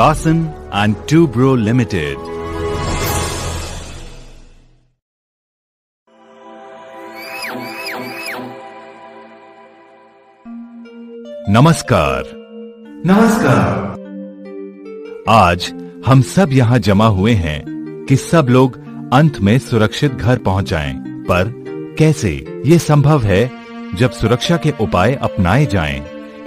Larsen and Toubro Limited. नमस्कार। आज हम सब यहाँ जमा हुए हैं कि सब लोग अंत में सुरक्षित घर पहुँच जाएं। पर कैसे ये संभव है जब सुरक्षा के उपाय अपनाए जाएं?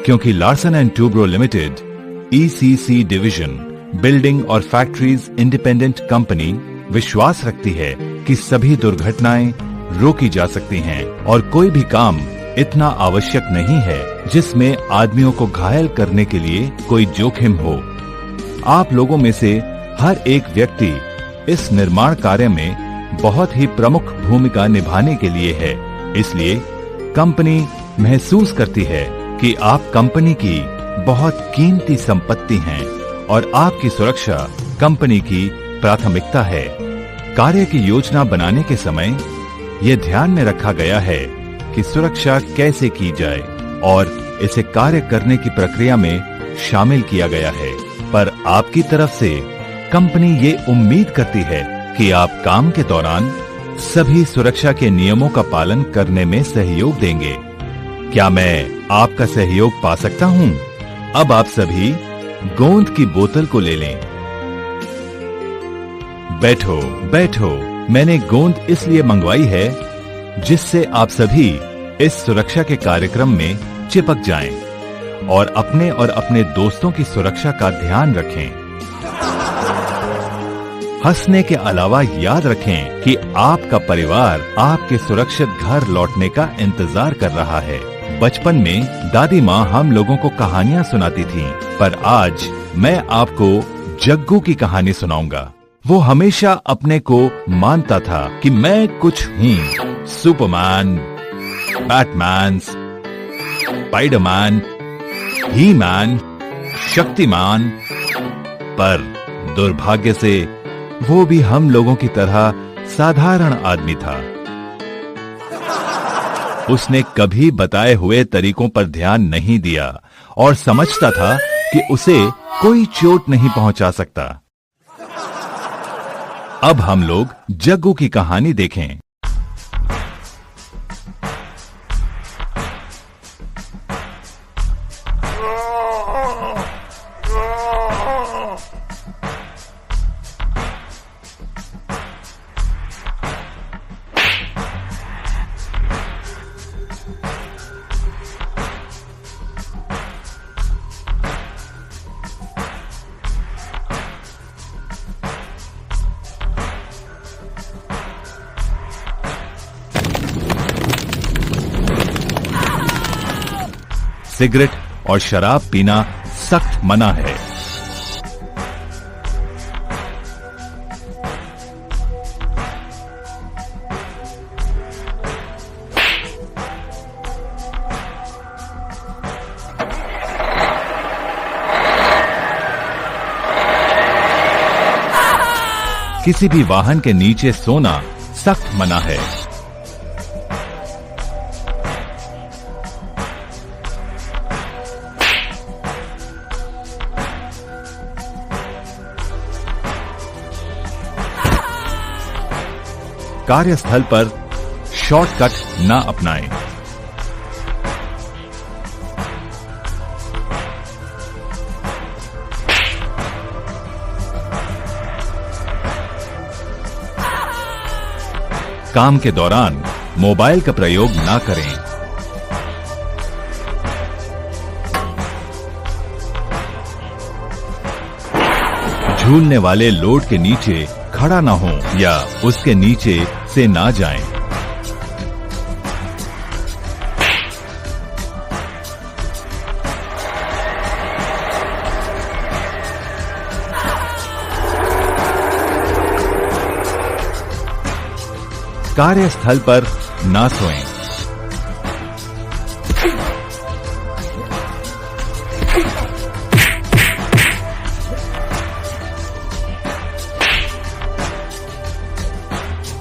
क्योंकि Larsen and Toubro limited ECC division building और फैक्ट्रीज इंडिपेंडेंट कंपनी विश्वास रखती है कि सभी दुर्घटनाएं रोकी जा सकती हैं और कोई भी काम इतना आवश्यक नहीं है जिसमें आदमियों को घायल करने के लिए कोई जोखिम हो। आप लोगों में से हर एक व्यक्ति इस निर्माण कार्य में बहुत ही प्रमुख भूमिका निभाने के लिए है। इसलिए कंपनी महसूस करती है कि आप कंपनी की बहुत कीमती संपत्ति हैं और आपकी सुरक्षा कंपनी की प्राथमिकता है। कार्य की योजना बनाने के समय यह ध्यान में रखा गया है कि सुरक्षा कैसे की जाए और इसे कार्य करने की प्रक्रिया में शामिल किया गया है। पर आपकी तरफ से कंपनी ये उम्मीद करती है कि आप काम के दौरान सभी सुरक्षा के नियमों का पालन करने में सहयोग देंगे। क्या मैं आपका सहयोग पा सकता हूं? अब आप सभी गोंद की बोतल को ले लें। बैठो बैठो। मैंने गोंद इसलिए मंगवाई है जिससे आप सभी इस सुरक्षा के कार्यक्रम में चिपक जाएं और अपने दोस्तों की सुरक्षा का ध्यान रखें। हंसने के अलावा याद रखें कि आपका परिवार आपके सुरक्षित घर लौटने का इंतजार कर रहा है। बचपन में दादी माँ हम लोगों को कहानियाँ सुनाती थीं, पर आज मैं आपको जग्गू की कहानी सुनाऊंगा। वो हमेशा अपने को मानता था कि मैं कुछ हूँ। सुपरमैन, बैटमैन, स्पाइडरमैन, ही मैन, शक्तिमान। पर दुर्भाग्य से वो भी हम लोगों की तरह साधारण आदमी था। उसने कभी बताए हुए तरीकों पर ध्यान नहीं दिया और समझता था कि उसे कोई चोट नहीं पहुंचा सकता। अब हम लोग जग्गू की कहानी देखें। सिगरेट और शराब पीना सख्त मना है। किसी भी वाहन के नीचे सोना सख्त मना है। कार्यस्थल पर शॉर्टकट ना अपनाएं। काम के दौरान मोबाइल का प्रयोग ना करें। झूलने वाले लोड के नीचे खड़ा ना हो या उसके नीचे से ना जाएं। कार्यस्थल पर ना सोएं।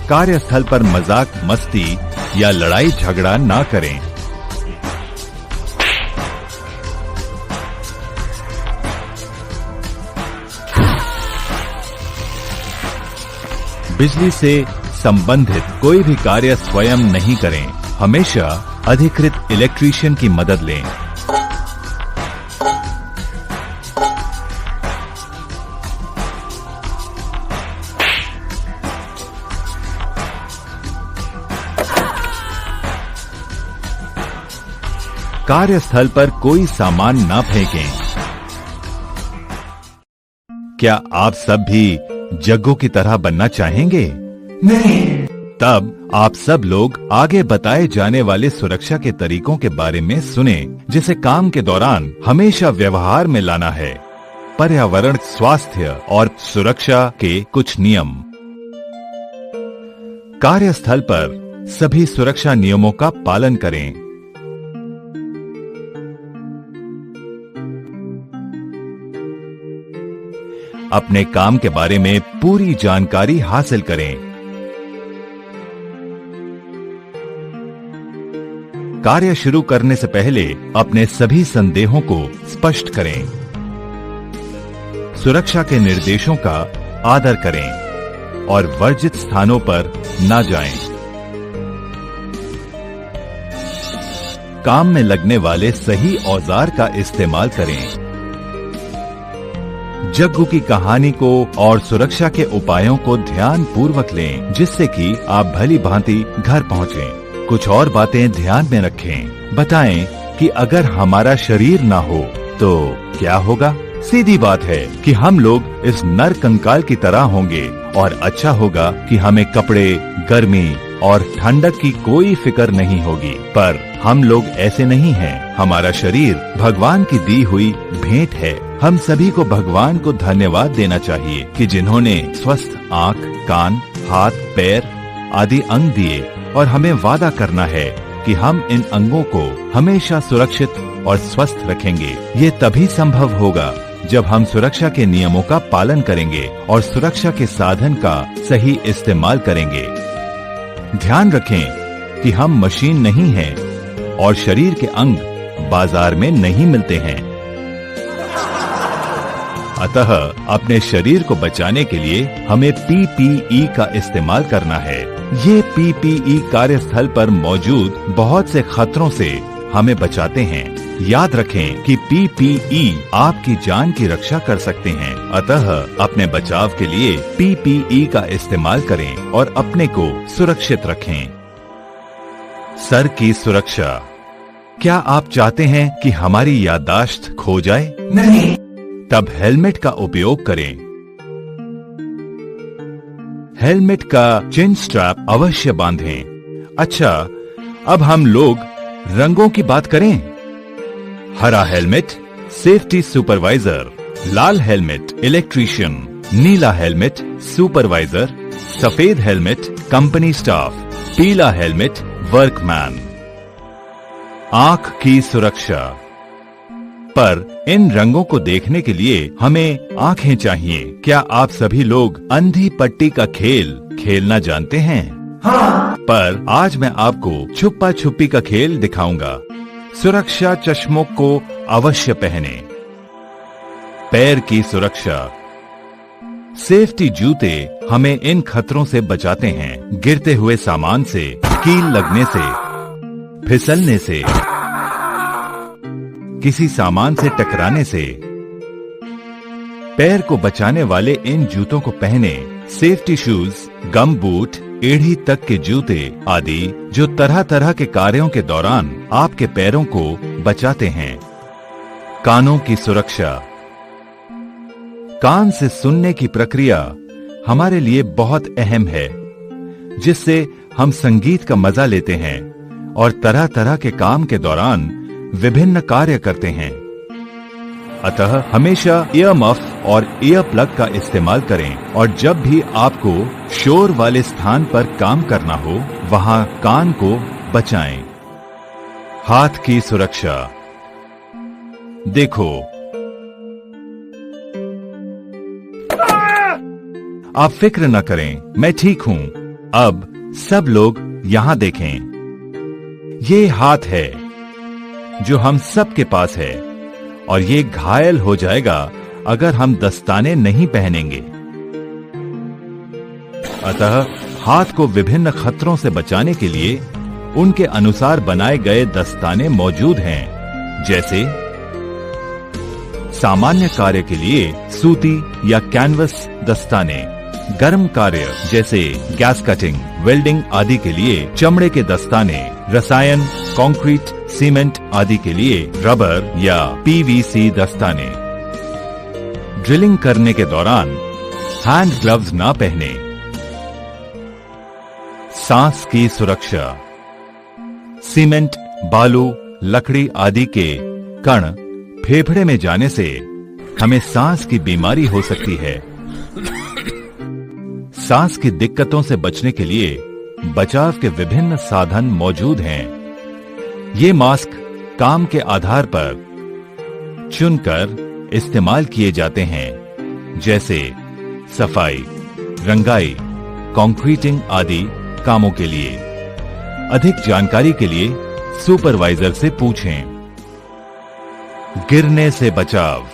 कार्यस्थल पर मजाक मस्ती या लड़ाई झगड़ा ना करें। बिजली से संबंधित कोई भी कार्य स्वयं नहीं करें। हमेशा अधिकृत इलेक्ट्रीशियन की मदद लें। कार्यस्थल पर कोई सामान ना फेंकें। क्या आप सब भी जग्गू की तरह बनना चाहेंगे? नहीं। तब आप सब लोग आगे बताए जाने वाले सुरक्षा के तरीकों के बारे में सुने, जिसे काम के दौरान हमेशा व्यवहार में लाना है। पर्यावरण, स्वास्थ्य और सुरक्षा के कुछ नियम। कार्यस्थल पर सभी सुरक्षा नियमों का पालन करें। अपने काम के बारे में पूरी जानकारी हासिल करें। कार्य शुरू करने से पहले अपने सभी संदेहों को स्पष्ट करें। सुरक्षा के निर्देशों का आदर करें और वर्जित स्थानों पर न जाएं। काम में लगने वाले सही औजार का इस्तेमाल करें। जग्गू की कहानी को और सुरक्षा के उपायों को ध्यान पूर्वक लें, जिससे कि आप भली भांति घर पहुंचें। कुछ और बातें ध्यान में रखें। बताएं कि अगर हमारा शरीर ना हो तो क्या होगा? सीधी बात है कि हम लोग इस नर कंकाल की तरह होंगे और अच्छा होगा कि हमें कपड़े, गर्मी और ठंडक की कोई फिक्र नहीं होगी। पर हम लोग ऐसे नहीं हैं। हमारा शरीर भगवान की दी हुई भेंट है। हम सभी को भगवान को धन्यवाद देना चाहिए कि जिन्होंने स्वस्थ आँख, कान, हाथ, पैर आदि अंग दिए, और हमें वादा करना है कि हम इन अंगों को हमेशा सुरक्षित और स्वस्थ रखेंगे। ये तभी संभव होगा जब हम सुरक्षा के नियमों का पालन करेंगे और सुरक्षा के साधन का सही इस्तेमाल करेंगे। ध्यान रखें कि हम मशीन नहीं हैं और शरीर के अंग बाजार में नहीं मिलते हैं। अतः अपने शरीर को बचाने के लिए हमें PPE का इस्तेमाल करना है। ये PPE कार्यस्थल पर मौजूद बहुत से खतरों से हमें बचाते हैं। याद रखें कि PPE आपकी जान की रक्षा कर सकते हैं। अतः अपने बचाव के लिए PPE का इस्तेमाल करें और अपने को सुरक्षित रखें। सर की सुरक्षा। क्या आप चाहते हैं कि हमारी याददाश्त खो जाए? नहीं। तब हेलमेट का उपयोग करें। हेलमेट का चिन स्ट्रैप अवश्य बांधें। अच्छा, अब हम लोग रंगों की बात करें। हरा हेलमेट सेफ्टी सुपरवाइजर, लाल हेलमेट इलेक्ट्रीशियन, नीला हेलमेट सुपरवाइजर, सफेद हेलमेट कंपनी स्टाफ, पीला हेलमेट वर्कमैन। आंख की सुरक्षा। पर इन रंगों को देखने के लिए हमें आंखें चाहिए। क्या आप सभी लोग अंधी पट्टी का खेल खेलना जानते हैं? हाँ। पर आज मैं आपको छुपा छुपी का खेल दिखाऊंगा। सुरक्षा चश्मों को अवश्य पहने। पैर की सुरक्षा। सेफ्टी जूते हमें इन खतरों से बचाते हैं। गिरते हुए सामान से, कील लगने से, फिसलने से, किसी सामान से टकराने से। पैर को बचाने वाले इन जूतों को पहने। सेफ्टी शूज, गम बूट, एड़ी तक के जूते आदि जो तरह तरह के कार्यों के दौरान आपके पैरों को बचाते हैं। कानों की सुरक्षा। कान से सुनने की प्रक्रिया हमारे लिए बहुत अहम है, जिससे हम संगीत का मजा लेते हैं और तरह तरह के काम के दौरान विभिन्न कार्य करते हैं। अतः हमेशा ईयर मफ और ईयर प्लग का इस्तेमाल करें और जब भी आपको शोर वाले स्थान पर काम करना हो, वहां कान को बचाएं। हाथ की सुरक्षा। देखो, आप फिक्र न करें, मैं ठीक हूं। अब सब लोग यहां देखें। ये हाथ है जो हम सब के पास है और ये घायल हो जाएगा अगर हम दस्ताने नहीं पहनेंगे। अतः हाथ को विभिन्न खतरों से बचाने के लिए उनके अनुसार बनाए गए दस्ताने मौजूद हैं, जैसे सामान्य कार्य के लिए सूती या कैनवस दस्ताने, गर्म कार्य जैसे गैस कटिंग, वेल्डिंग आदि के लिए चमड़े के दस्ताने, रसायन, कंक्रीट, सीमेंट आदि के लिए रबर या पीवीसी दस्ताने। ड्रिलिंग करने के दौरान हैंड ग्लव्स ना पहने। सांस की सुरक्षा। सीमेंट, बालू, लकड़ी आदि के कण फेफड़े में जाने से हमें सांस की बीमारी हो सकती है। सांस की दिक्कतों से बचने के लिए बचाव के विभिन्न साधन मौजूद हैं। ये मास्क काम के आधार पर चुनकर इस्तेमाल किए जाते हैं, जैसे सफाई, रंगाई, कंक्रीटिंग आदि कामों के लिए। अधिक जानकारी के लिए सुपरवाइजर से पूछें। गिरने से बचाव।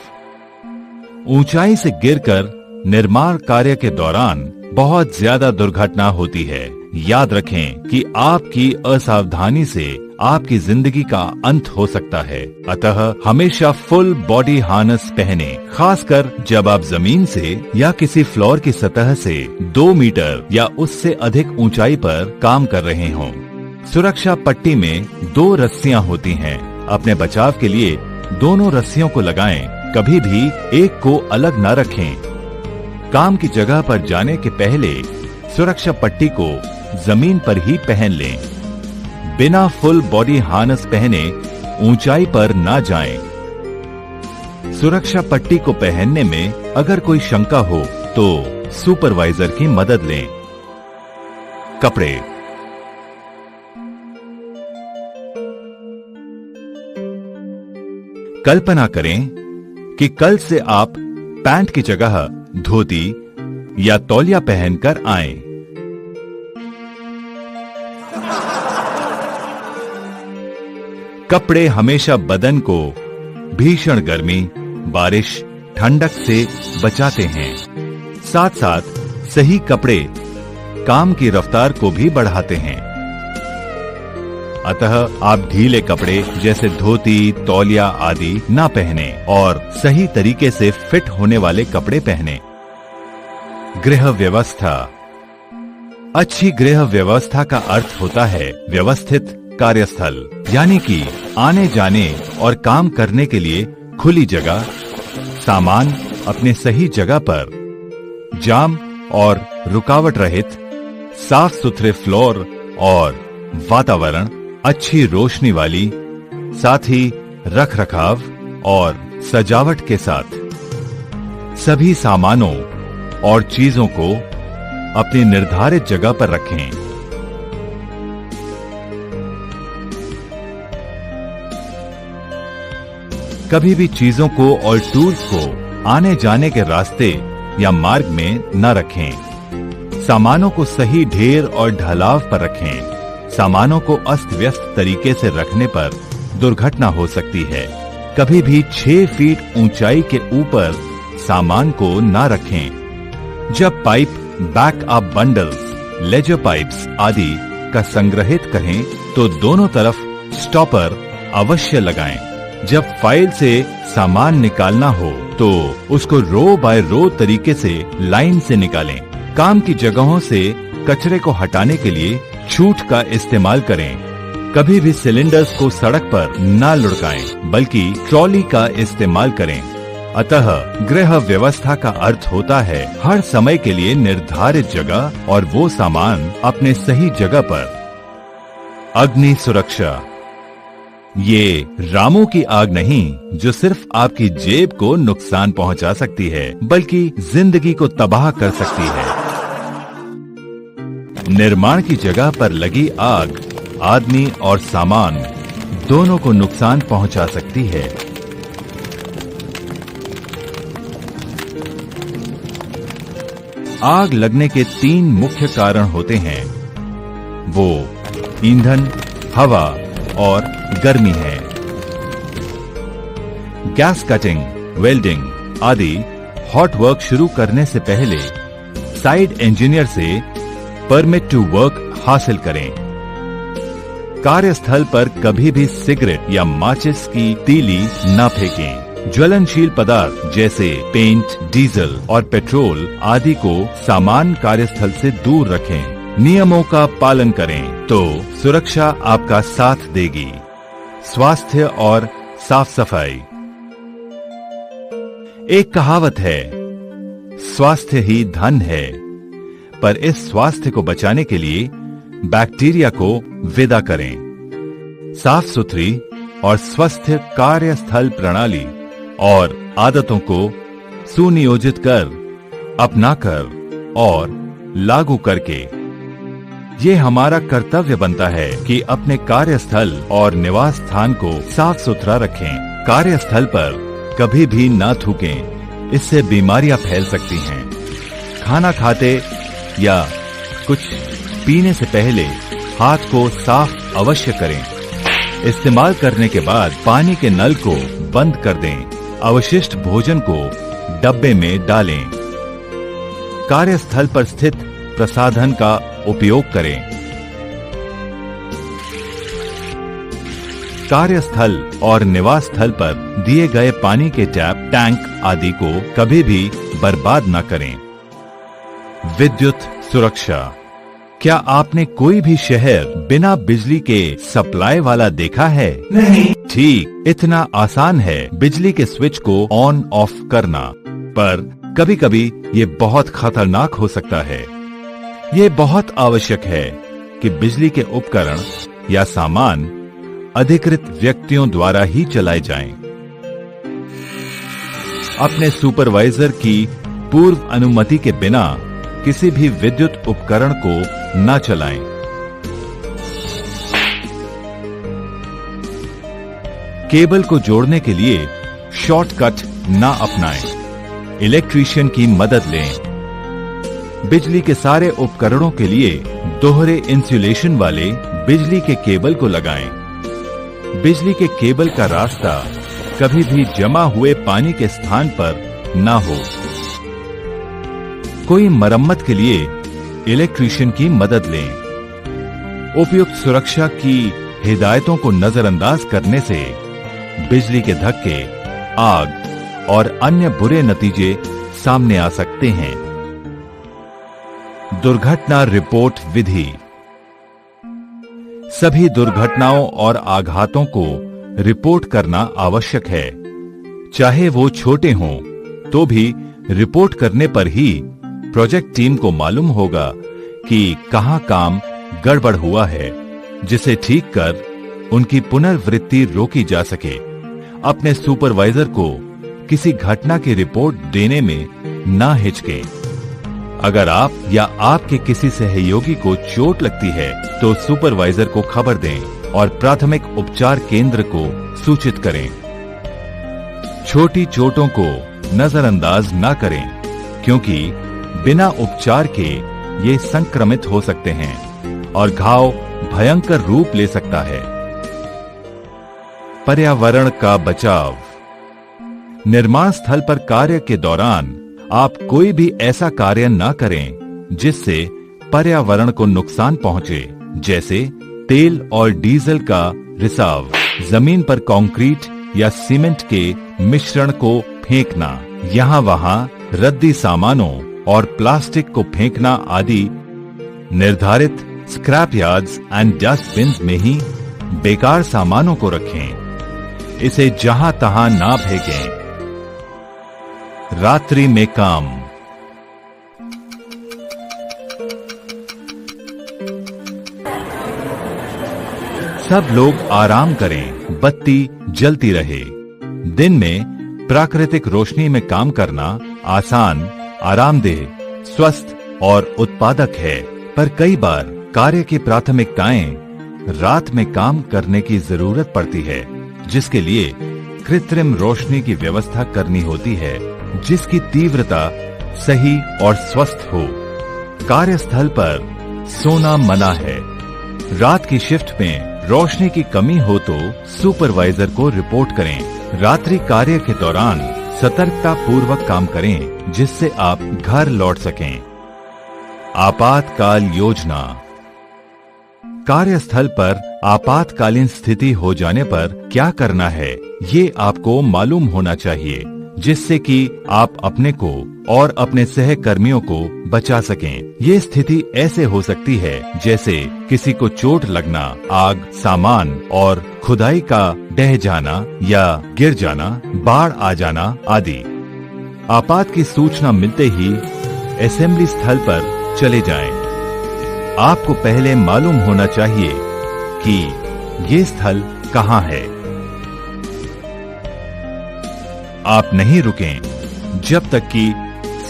ऊंचाई से गिरकर निर्माण कार्य के दौरान बहुत ज्यादा दुर्घटना होती है। याद रखें कि आपकी असावधानी से आपकी जिंदगी का अंत हो सकता है। अतः हमेशा फुल बॉडी हार्नेस पहने, खासकर जब आप जमीन से या किसी फ्लोर की सतह से 2 मीटर या उससे अधिक ऊंचाई पर काम कर रहे हों। सुरक्षा पट्टी में 2 रस्सियां होती हैं। अपने बचाव के लिए दोनों रस्सियों को लगाएं। कभी भी एक को अलग न रखें। काम की जगह पर जाने के पहले सुरक्षा पट्टी को जमीन पर ही पहन लें। बिना फुल बॉडी हार्नेस पहने ऊंचाई पर ना जाएं। सुरक्षा पट्टी को पहनने में अगर कोई शंका हो तो सुपरवाइजर की मदद लें। कपड़े। कल्पना करें कि कल से आप पैंट की जगह धोती या तौलिया पहनकर आएं। कपड़े हमेशा बदन को भीषण गर्मी, बारिश, ठंडक से बचाते हैं। साथ साथ सही कपड़े काम की रफ्तार को भी बढ़ाते हैं। अतः आप ढीले कपड़े जैसे धोती, तौलिया आदि ना पहने और सही तरीके से फिट होने वाले कपड़े पहने। गृह व्यवस्था। अच्छी गृह व्यवस्था का अर्थ होता है व्यवस्थित कार्यस्थल, यानी कि आने जाने और काम करने के लिए खुली जगह, सामान अपने सही जगह पर, जाम और रुकावट रहित, साफ सुथरे फ्लोर और वातावरण, अच्छी रोशनी वाली, साथ ही रख रखाव और सजावट के साथ। सभी सामानों और चीजों को अपनी निर्धारित जगह पर रखें। कभी भी चीजों को और टूल्स को आने जाने के रास्ते या मार्ग में न रखें। सामानों को सही ढेर और ढलाव पर रखें। सामानों को अस्त व्यस्त तरीके से रखने पर दुर्घटना हो सकती है। कभी भी 6 फीट ऊंचाई के ऊपर सामान को न रखें। जब pipe, backup bundles, ledger pipes आदि का संग्रहित करें तो दोनों तरफ स्टॉपर अवश्य लगाएं। जब फाइल से सामान निकालना हो तो उसको रो बाय रो तरीके से लाइन से निकालें। काम की जगहों से कचरे को हटाने के लिए छूट का इस्तेमाल करें। कभी भी सिलेंडर्स को सड़क पर न लुढ़काएं, बल्कि ट्रॉली का इस्तेमाल करें। अतः गृह व्यवस्था का अर्थ होता है हर समय के लिए निर्धारित जगह और वो सामान अपने सही जगह पर। अग्नि सुरक्षा। ये रामों की आग नहीं जो सिर्फ आपकी जेब को नुकसान पहुंचा सकती है, बल्कि जिंदगी को तबाह कर सकती है। निर्माण की जगह पर लगी आग आदमी और सामान दोनों को नुकसान पहुंचा सकती है। आग लगने के 3 मुख्य कारण होते हैं। वो ईंधन, हवा और गर्मी है। गैस कटिंग, वेल्डिंग आदि हॉट वर्क शुरू करने से पहले साइट इंजीनियर से परमिट टू वर्क हासिल करें। कार्यस्थल पर कभी भी सिगरेट या माचिस की तीली न फेंकें। ज्वलनशील पदार्थ जैसे पेंट, डीजल और पेट्रोल आदि को सामान कार्यस्थल से दूर रखें। नियमों का पालन करें तो सुरक्षा आपका साथ देगी। स्वास्थ्य और साफ सफाई। एक कहावत है, स्वास्थ्य ही धन है, पर इस स्वास्थ्य को बचाने के लिए बैक्टीरिया को विदा करें। साफ सुथरी और स्वस्थ कार्यस्थल प्रणाली और आदतों को सुनियोजित कर, अपनाकर और लागू करके ये हमारा कर्तव्य बनता है कि अपने कार्यस्थल और निवास स्थान को साफ सुथरा रखें। कार्यस्थल पर कभी भी ना थूकें, इससे बीमारियां फैल सकती हैं। खाना खाते या कुछ पीने से पहले हाथ को साफ अवश्य करें। इस्तेमाल करने के बाद पानी के नल को बंद कर दें। अवशिष्ट भोजन को डब्बे में डालें। कार्यस्थल पर स्थित प्रसाधन का उपयोग करें। कार्यस्थल और निवास स्थल पर दिए गए पानी के टैप, टैंक आदि को कभी भी बर्बाद न करें। विद्युत सुरक्षा। क्या आपने कोई भी शहर बिना बिजली के सप्लाई वाला देखा है? नहीं। ठीक इतना आसान है बिजली के स्विच को ऑन ऑफ करना, पर कभी कभी ये बहुत खतरनाक हो सकता है। ये बहुत आवश्यक है कि बिजली के उपकरण या सामान अधिकृत व्यक्तियों द्वारा ही चलाए जाएं। अपने सुपरवाइजर की पूर्व अनुमति के बिना किसी भी विद्युत उपकरण को न चलाएं। केबल को जोड़ने के लिए शॉर्टकट न अपनाएं। इलेक्ट्रीशियन की मदद लें। बिजली के सारे उपकरणों के लिए दोहरे इंसुलेशन वाले बिजली के केबल को लगाएं। बिजली के केबल का रास्ता कभी भी जमा हुए पानी के स्थान पर न हो। कोई मरम्मत के लिए इलेक्ट्रीशियन की मदद लें। उपयुक्त सुरक्षा की हिदायतों को नजरअंदाज करने से बिजली के धक्के, आग और अन्य बुरे नतीजे सामने आ सकते हैं। दुर्घटना रिपोर्ट विधि। सभी दुर्घटनाओं और आघातों को रिपोर्ट करना आवश्यक है। चाहे वो छोटे हों, तो भी रिपोर्ट करने पर ही प्रोजेक्ट टीम को मालूम होगा कि कहां काम गड़बड़ हुआ है, जिसे ठीक कर उनकी पुनर्वृत्ति रोकी जा सके। अपने सुपरवाइजर को किसी घटना की रिपोर्ट देने में ना हिचके। अगर आप या आपके किसी सहयोगी को चोट लगती है तो सुपरवाइजर को खबर दें और प्राथमिक उपचार केंद्र को सूचित करें। छोटी चोटों को नजरअंदाज ना करें, क्योंकि बिना उपचार के ये संक्रमित हो सकते हैं और घाव भयंकर रूप ले सकता है। पर्यावरण का बचाव। निर्माण स्थल पर कार्य के दौरान आप कोई भी ऐसा कार्य न करें जिससे पर्यावरण को नुकसान पहुंचे, जैसे तेल और डीजल का रिसाव, जमीन पर कंक्रीट या सीमेंट के मिश्रण को फेंकना, यहाँ वहाँ रद्दी सामानों और प्लास्टिक को फेंकना आदि निर्धारित स्क्रैप यार्ड्स एंड डस्टबिन में ही बेकार सामानों को रखें। इसे जहां तहां ना फेंकें। रात्रि में काम। सब लोग आराम करें, बत्ती जलती रहे। दिन में प्राकृतिक रोशनी में काम करना आसान, आरामदेह, स्वस्थ और उत्पादक है, पर कई बार कार्य की प्राथमिकताएं रात में काम करने की जरूरत पड़ती है, जिसके लिए कृत्रिम रोशनी की व्यवस्था करनी होती है, जिसकी तीव्रता सही और स्वस्थ हो। कार्यस्थल पर सोना मना है। रात की शिफ्ट में रोशनी की कमी हो तो सुपरवाइजर को रिपोर्ट करें। रात्रि कार्य के दौरान सतर्कता पूर्वक काम करें, जिससे आप घर लौट सकें। आपातकाल योजना। कार्यस्थल पर आपातकालीन स्थिति हो जाने पर क्या करना है, ये आपको मालूम होना चाहिए, जिससे कि आप अपने को और अपने सहकर्मियों को बचा सकें। ये स्थिति ऐसे हो सकती है जैसे किसी को चोट लगना, आग, सामान और खुदाई का ढह जाना या गिर जाना, बाढ़ आ जाना आदि। आपात की सूचना मिलते ही असेंबली स्थल पर चले जाएं। आपको पहले मालूम होना चाहिए कि ये स्थल कहाँ है। आप नहीं रुकें जब तक कि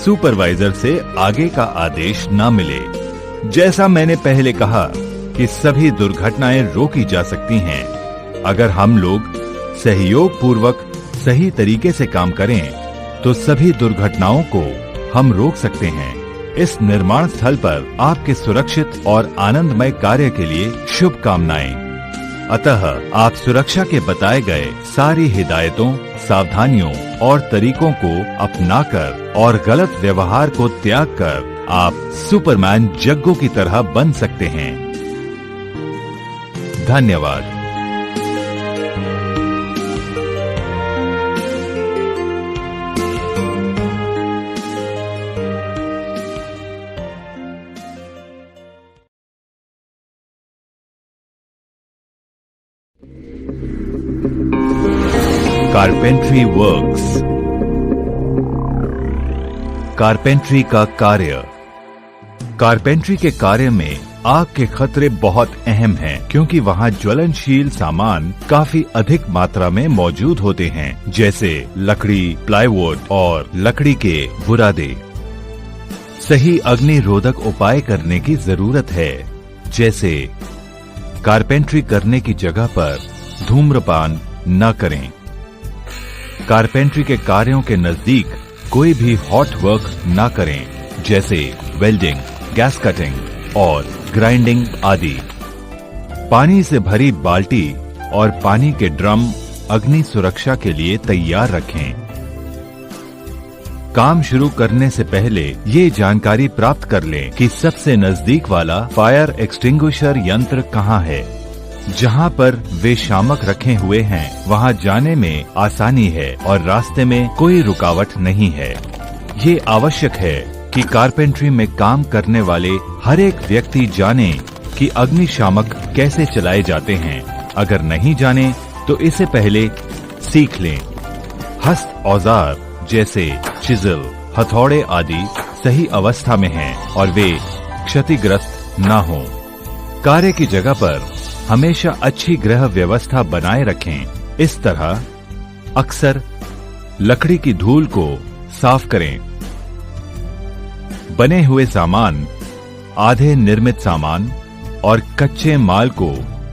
सुपरवाइजर से आगे का आदेश ना मिले। जैसा मैंने पहले कहा कि सभी दुर्घटनाएं रोकी जा सकती हैं अगर हम लोग सहयोग पूर्वक सही तरीके से काम करें, तो सभी दुर्घटनाओं को हम रोक सकते हैं। इस निर्माण स्थल पर आपके सुरक्षित और आनंदमय कार्य के लिए शुभकामनाएं। अतः आप सुरक्षा के बताए गए सारी हिदायतों, सावधानियों और तरीकों को अपनाकर और गलत व्यवहार को त्याग कर आप सुपरमैन जग्गो की तरह बन सकते हैं। धन्यवाद। Carpentry works. कारपेंट्री का कार्य। कारपेंट्री के कार्य में आग के खतरे बहुत अहम हैं, क्योंकि वहाँ ज्वलनशील सामान काफी अधिक मात्रा में मौजूद होते हैं, जैसे लकड़ी, प्लाईवुड और लकड़ी के बुरादे। सही अग्नि रोधक उपाय करने की जरूरत है, जैसे कारपेंट्री करने की जगह पर धूम्रपान न करें। कारपेंट्री के कार्यों के नजदीक कोई भी हॉट वर्क न करें, जैसे वेल्डिंग, गैस कटिंग और ग्राइंडिंग आदि। पानी से भरी बाल्टी और पानी के ड्रम अग्नि सुरक्षा के लिए तैयार रखें। काम शुरू करने से पहले ये जानकारी प्राप्त कर लें कि सबसे नजदीक वाला फायर एक्सटिंग्विशर यंत्र कहाँ है। जहाँ पर वे शामक रखे हुए हैं, वहाँ जाने में आसानी है और रास्ते में कोई रुकावट नहीं है। ये आवश्यक है कि कारपेंट्री में काम करने वाले हर एक व्यक्ति जाने कि अग्निशामक कैसे चलाए जाते हैं। अगर नहीं जाने तो इसे पहले सीख लें। हस्त औजार जैसे चिजल, हथौड़े आदि सही अवस्था में हैं और वे क्षतिग्रस्त न हों। कार्य की जगह पर हमेशा अच्छी गृह व्यवस्था बनाए रखें। इस तरह अक्सर लकड़ी की धूल को साफ करें। बने हुए सामान, आधे निर्मित सामान और कच्चे माल को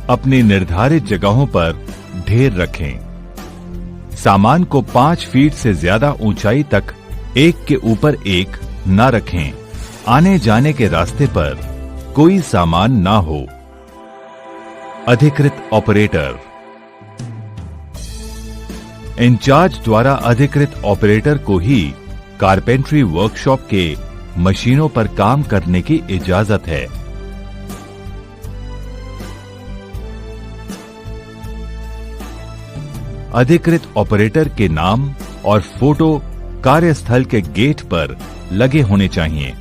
अपनी निर्धारित जगहों पर ढेर रखें। सामान को 5 फीट से ज्यादा ऊंचाई तक एक के ऊपर एक न रखें। आने जाने के रास्ते पर कोई सामान ना हो। अधिकृत ऑपरेटर। इंचार्ज द्वारा अधिकृत ऑपरेटर को ही कारपेंट्री वर्कशॉप के मशीनों पर काम करने की इजाजत है। अधिकृत ऑपरेटर के नाम और फोटो कार्यस्थल के गेट पर लगे होने चाहिए।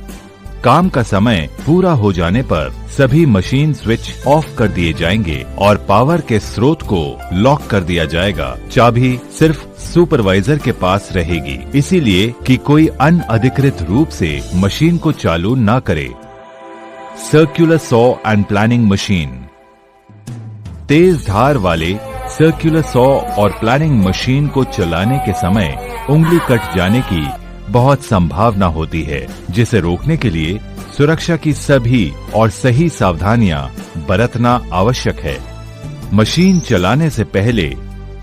काम का समय पूरा हो जाने पर सभी मशीन स्विच ऑफ कर दिए जाएंगे और पावर के स्रोत को लॉक कर दिया जाएगा। चाबी सिर्फ सुपरवाइजर के पास रहेगी, इसीलिए कि कोई अनअधिकृत रूप से मशीन को चालू न करे। Circular saw and planing machine. तेज धार वाले सर्कुलर सॉ और प्लानिंग मशीन को चलाने के समय उंगली कट जाने की बहुत संभावना होती है, जिसे रोकने के लिए सुरक्षा की सभी और सही सावधानियां बरतना आवश्यक है। मशीन चलाने से पहले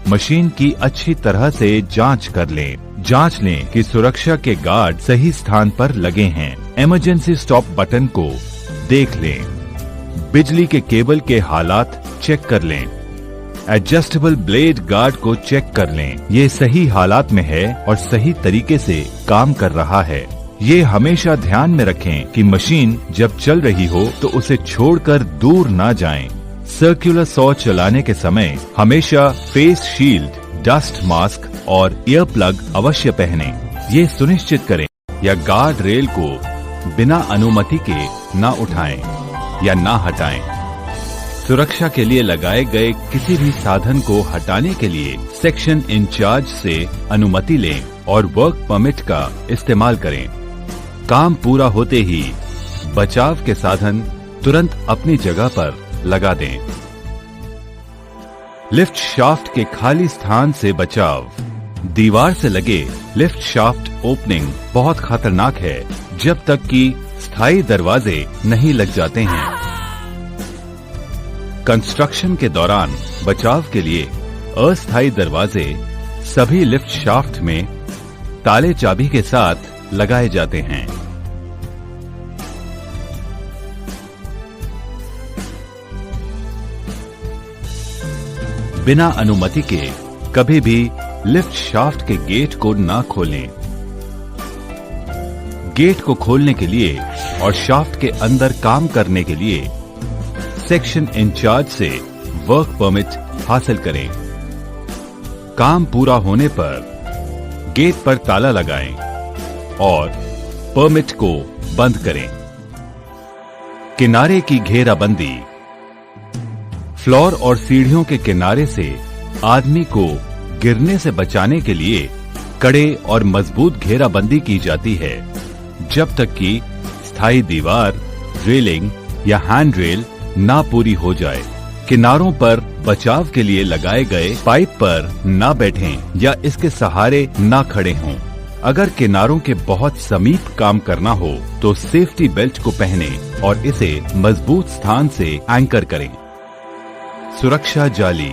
मशीन की अच्छी तरह से जांच कर लें। जांच लें कि सुरक्षा के गार्ड सही स्थान पर लगे हैं। इमरजेंसी स्टॉप बटन को देख लें। बिजली के केबल के हालात चेक कर लें। एडजस्टेबल ब्लेड गार्ड को चेक कर लें, ये सही हालात में है और सही तरीके से काम कर रहा है। ये हमेशा ध्यान में रखें कि मशीन जब चल रही हो तो उसे छोड़कर दूर ना जाएं। सर्कुलर सॉ चलाने के समय हमेशा फेस शील्ड, डस्ट मास्क और ईयर प्लग अवश्य पहनें। ये सुनिश्चित करें या गार्ड रेल को बिना अनुमति के ना उठाएं या ना हटाएं। सुरक्षा के लिए लगाए गए किसी भी साधन को हटाने के लिए सेक्शन इंचार्ज से अनुमति लें और वर्क परमिट का इस्तेमाल करें। काम पूरा होते ही बचाव के साधन तुरंत अपनी जगह पर लगा दें। लिफ्ट शाफ्ट के खाली स्थान से बचाव। दीवार से लगे लिफ्ट शाफ्ट ओपनिंग बहुत खतरनाक है जब तक कि स्थायी दरवाजे नहीं लग जाते हैं। कंस्ट्रक्शन के दौरान बचाव के लिए अस्थायी दरवाजे सभी लिफ्ट शाफ्ट में ताले चाबी के साथ लगाए जाते हैं। बिना अनुमति के कभी भी लिफ्ट शाफ्ट के गेट को ना खोलें। गेट को खोलने के लिए और शाफ्ट के अंदर काम करने के लिए सेक्शन इंचार्ज से वर्क परमिट हासिल करें। काम पूरा होने पर गेट पर ताला लगाएं और परमिट को बंद करें। किनारे की घेराबंदी। फ्लोर और सीढ़ियों के किनारे से आदमी को गिरने से बचाने के लिए कड़े और मजबूत घेराबंदी की जाती है जब तक कि स्थायी दीवार, रेलिंग या हैंड रेल ना पूरी हो जाए। किनारों पर बचाव के लिए लगाए गए पाइप पर ना बैठें या इसके सहारे ना खड़े हों। अगर किनारों के बहुत समीप काम करना हो तो सेफ्टी बेल्ट को पहने और इसे मजबूत स्थान से एंकर करें। सुरक्षा जाली।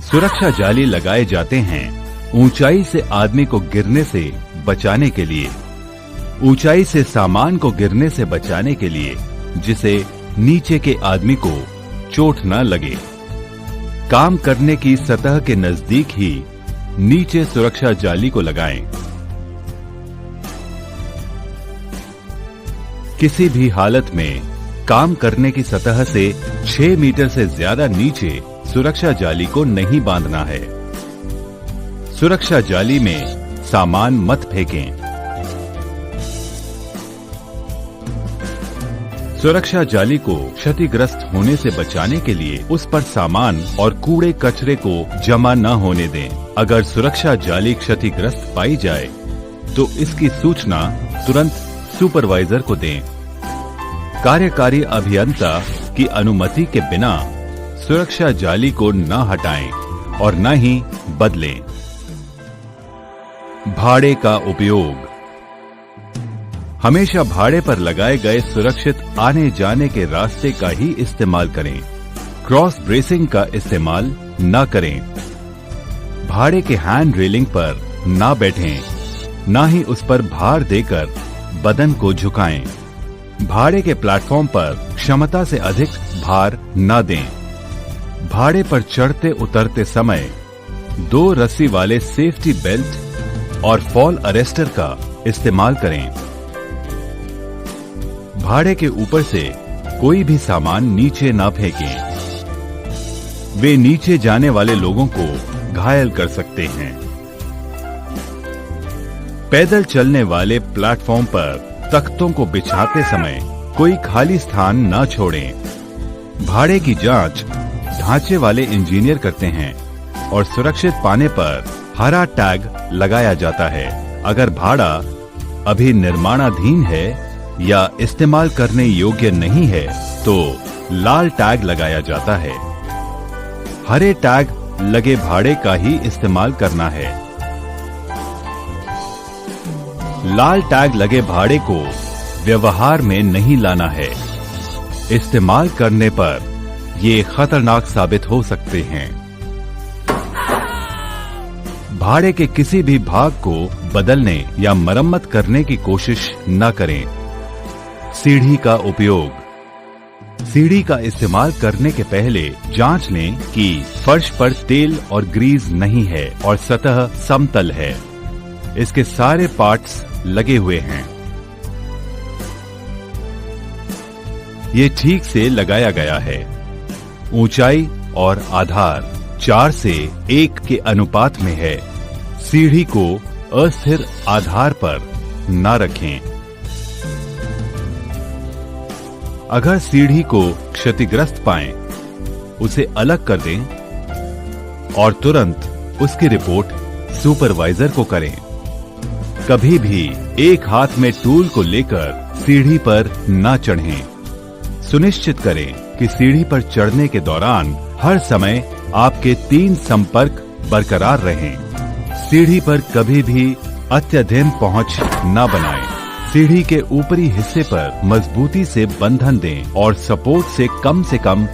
सुरक्षा जाली लगाए जाते हैं ऊंचाई से आदमी को गिरने से बचाने के लिए, ऊंचाई से सामान को गिरने से बचाने के लिए जिसे नीचे के आदमी को चोट न लगे। काम करने की सतह के नजदीक ही नीचे सुरक्षा जाली को लगाएं। किसी भी हालत में काम करने की सतह से 6 मीटर से ज्यादा नीचे सुरक्षा जाली को नहीं बांधना है। सुरक्षा जाली में सामान मत फेंकें। सुरक्षा जाली को क्षतिग्रस्त होने से बचाने के लिए उस पर सामान और कूड़े कचरे को जमा न होने दें। अगर सुरक्षा जाली क्षतिग्रस्त पाई जाए तो इसकी सूचना तुरंत सुपरवाइजर को दें। कार्यकारी अभियंता की अनुमति के बिना सुरक्षा जाली को न हटाएं और न ही बदलें। भाड़े का उपयोग। हमेशा भाड़े पर लगाए गए सुरक्षित आने जाने के रास्ते का ही इस्तेमाल करें। क्रॉस ब्रेसिंग का इस्तेमाल न करें। भाड़े के हैंड रेलिंग पर ना बैठें, ना ही उस पर भार देकर बदन को झुकाएं। भाड़े के प्लेटफॉर्म पर क्षमता से अधिक भार न दें। भाड़े पर चढ़ते उतरते समय 2 रस्सी वाले सेफ्टी बेल्ट और फॉल अरेस्टर का इस्तेमाल करें। भाड़े के ऊपर से कोई भी सामान नीचे ना फेंकें। वे नीचे जाने वाले लोगों को घायल कर सकते हैं। पैदल चलने वाले प्लेटफॉर्म पर तख्तों को बिछाते समय कोई खाली स्थान ना छोड़ें। भाड़े की जांच ढांचे वाले इंजीनियर करते हैं और सुरक्षित पाने पर हरा टैग लगाया जाता है। अगर भाड़ा अभी निर्माणाधीन है या इस्तेमाल करने योग्य नहीं है तो लाल टैग लगाया जाता है। हरे टैग लगे भाड़े का ही इस्तेमाल करना है। लाल टैग लगे भाड़े को व्यवहार में नहीं लाना है। इस्तेमाल करने पर ये खतरनाक साबित हो सकते हैं। भाड़े के किसी भी भाग को बदलने या मरम्मत करने की कोशिश न करें। सीढ़ी का उपयोग। सीढ़ी का इस्तेमाल करने के पहले जांच लें कि फर्श पर तेल और ग्रीस नहीं है और सतह समतल है। इसके सारे पार्ट्स लगे हुए हैं। ये ठीक से लगाया गया है। ऊंचाई और आधार 4 से 1 के अनुपात में है। सीढ़ी को अस्थिर आधार पर न रखें। अगर सीढ़ी को क्षतिग्रस्त पाएं, उसे अलग कर दें और तुरंत उसकी रिपोर्ट सुपरवाइजर को करें। कभी भी एक हाथ में टूल को लेकर सीढ़ी पर न चढ़ें। सुनिश्चित करें कि सीढ़ी पर चढ़ने के दौरान हर समय आपके 3 संपर्क बरकरार रहें। सीढ़ी पर कभी भी अत्यधिक पहुंच न बनाएं। सीढ़ी के ऊपरी हिस्से पर मजबूती से बंधन दें और सपोर्ट से कम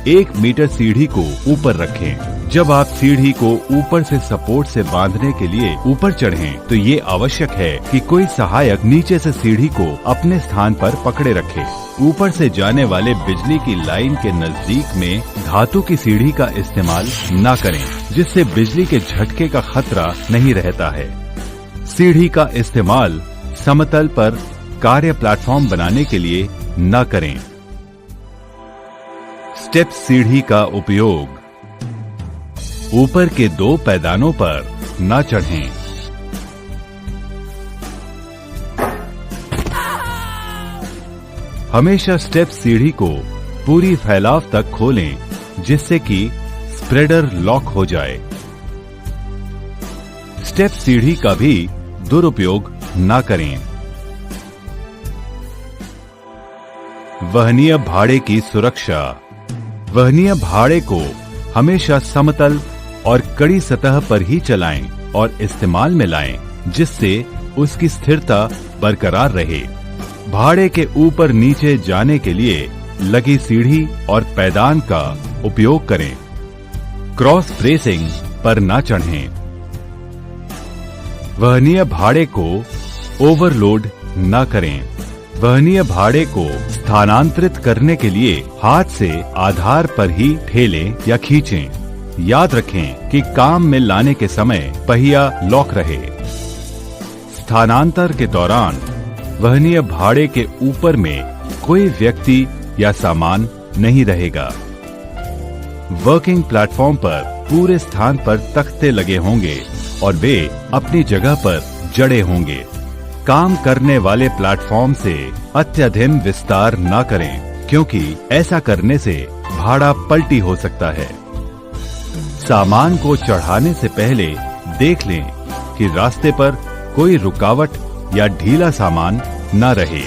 1 मीटर सीढ़ी को ऊपर रखें। जब आप सीढ़ी को ऊपर से सपोर्ट से बांधने के लिए ऊपर चढ़ें, तो ये आवश्यक है कि कोई सहायक नीचे से सीढ़ी को अपने स्थान पर पकड़े रखे। ऊपर से जाने वाले बिजली की लाइन के नजदीक में धातु की सीढ़ी का इस्तेमाल न करें, जिससे बिजली के झटके का खतरा नहीं रहता है। सीढ़ी का इस्तेमाल समतल पर कार्य प्लेटफॉर्म बनाने के लिए न करें। स्टेप सीढ़ी का उपयोग ऊपर के 2 पैदानों पर न चढ़ें। हमेशा स्टेप सीढ़ी को पूरी फैलाव तक खोलें, जिससे कि स्प्रेडर लॉक हो जाए। स्टेप सीढ़ी का भी दुरुपयोग न करें। वहनीय भाड़े की सुरक्षा। वहनीय भाड़े को हमेशा समतल और कड़ी सतह पर ही चलाएं और इस्तेमाल में लाएं, जिससे उसकी स्थिरता बरकरार रहे। भाड़े के ऊपर नीचे जाने के लिए लगी सीढ़ी और पैदान का उपयोग करें। क्रॉस ब्रेसिंग पर न चढ़ें। वहनीय भाड़े को ओवरलोड न करें। वहनीय भाड़े को स्थानांतरित करने के लिए हाथ से आधार पर ही ठेलें या खींचें। याद रखें कि काम में लाने के समय पहिया लॉक रहे। स्थानांतर के दौरान वहनीय भाड़े के ऊपर में कोई व्यक्ति या सामान नहीं रहेगा। वर्किंग प्लेटफॉर्म पर पूरे स्थान पर तख्ते लगे होंगे और वे अपनी जगह पर जड़े होंगे। काम करने वाले प्लेटफॉर्म से अत्यधिक विस्तार न करें, क्योंकि ऐसा करने से भाड़ा पलटी हो सकता है। सामान को चढ़ाने से पहले देख लें कि रास्ते पर कोई रुकावट या ढीला सामान न रहे।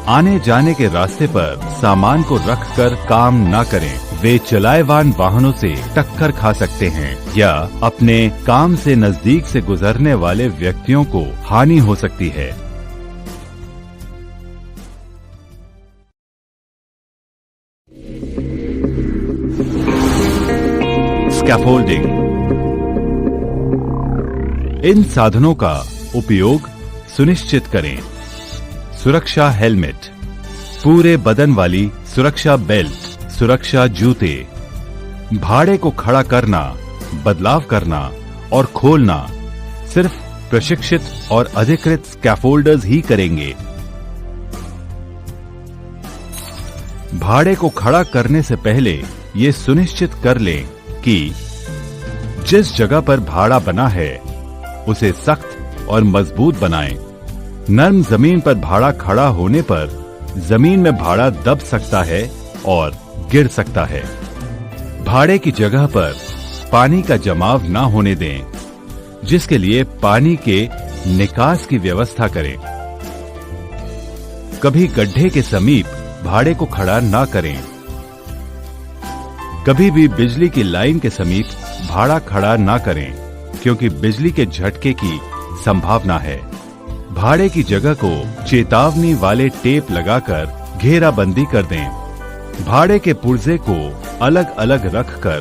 आने जाने के रास्ते पर सामान को रखकर काम न करें। वे चलाएवान वाहनों से टक्कर खा सकते हैं या अपने काम से नजदीक से गुजरने वाले व्यक्तियों को हानि हो सकती है। स्कैफोल्डिंग। इन साधनों का उपयोग सुनिश्चित करें। सुरक्षा हेलमेट, पूरे बदन वाली सुरक्षा बेल्ट, सुरक्षा जूते। भाड़े को खड़ा करना, बदलाव करना और खोलना सिर्फ प्रशिक्षित और अधिकृत स्कैफोल्डर्स ही करेंगे। भाड़े को खड़ा करने से पहले ये सुनिश्चित कर लें कि जिस जगह पर भाड़ा बना है उसे सख्त और मजबूत बनाएं। नरम जमीन पर भाड़ा खड़ा होने पर जमीन में भाड़ा दब सकता है और गिर सकता है। भाड़े की जगह पर पानी का जमाव न होने दें, जिसके लिए पानी के निकास की व्यवस्था करें। कभी गड्ढे के समीप भाड़े को खड़ा न करें। कभी भी बिजली की लाइन के समीप भाड़ा खड़ा न करें, क्योंकि बिजली के झटके की संभावना है। भाड़े की जगह को चेतावनी वाले टेप लगाकर घेराबंदी कर दें। भाड़े के पुर्जे को अलग अलग रखकर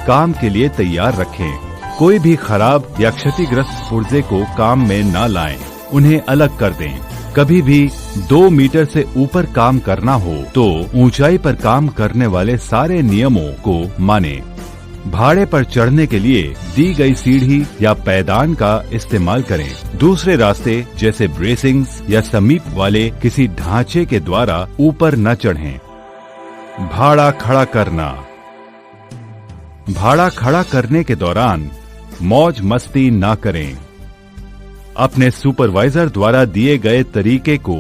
काम के लिए तैयार रखें। कोई भी खराब या क्षतिग्रस्त पुर्जे को काम में न लाएं, उन्हें अलग कर दें। कभी भी 2 मीटर से ऊपर काम करना हो तो ऊंचाई पर काम करने वाले सारे नियमों को मानें। भाड़े पर चढ़ने के लिए दी गई सीढ़ी या पैदान का इस्तेमाल करें। दूसरे रास्ते जैसे ब्रेसिंग्स या समीप वाले किसी ढांचे के द्वारा ऊपर न चढ़ें। भाड़ा खड़ा करना। भाड़ा खड़ा करने के दौरान मौज मस्ती ना करें। अपने सुपरवाइजर द्वारा दिए गए तरीके को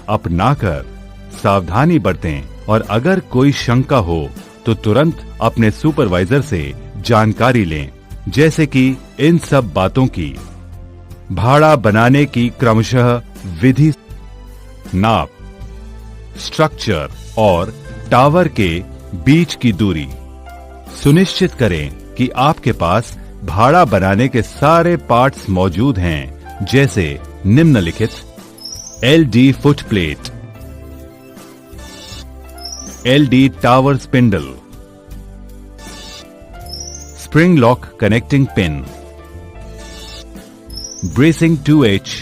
अपनाकर सावधानी बरतें और अगर कोई शंका हो तो तुरंत अपने सुपरवाइजर से जानकारी लें, जैसे कि इन सब बातों की। भाड़ा बनाने की क्रमशः विधि, नाप, स्ट्रक्चर और टावर के बीच की दूरी। सुनिश्चित करें कि आपके पास भाड़ा बनाने के सारे पार्ट्स मौजूद हैं, जैसे निम्नलिखित: LD foot plate, LD tower spindle, spring lock connecting pin, bracing 2H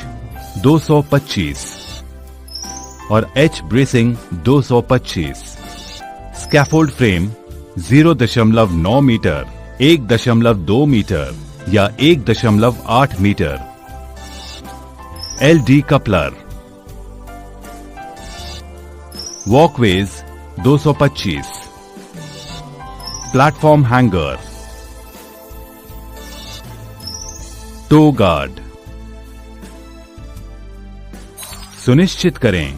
225 और H bracing 225, scaffold frame 0.9 metre, 1.2 metre या 1.8 metre, LD coupler, walkways 225, platform hanger, toe guard. सुनिश्चित करें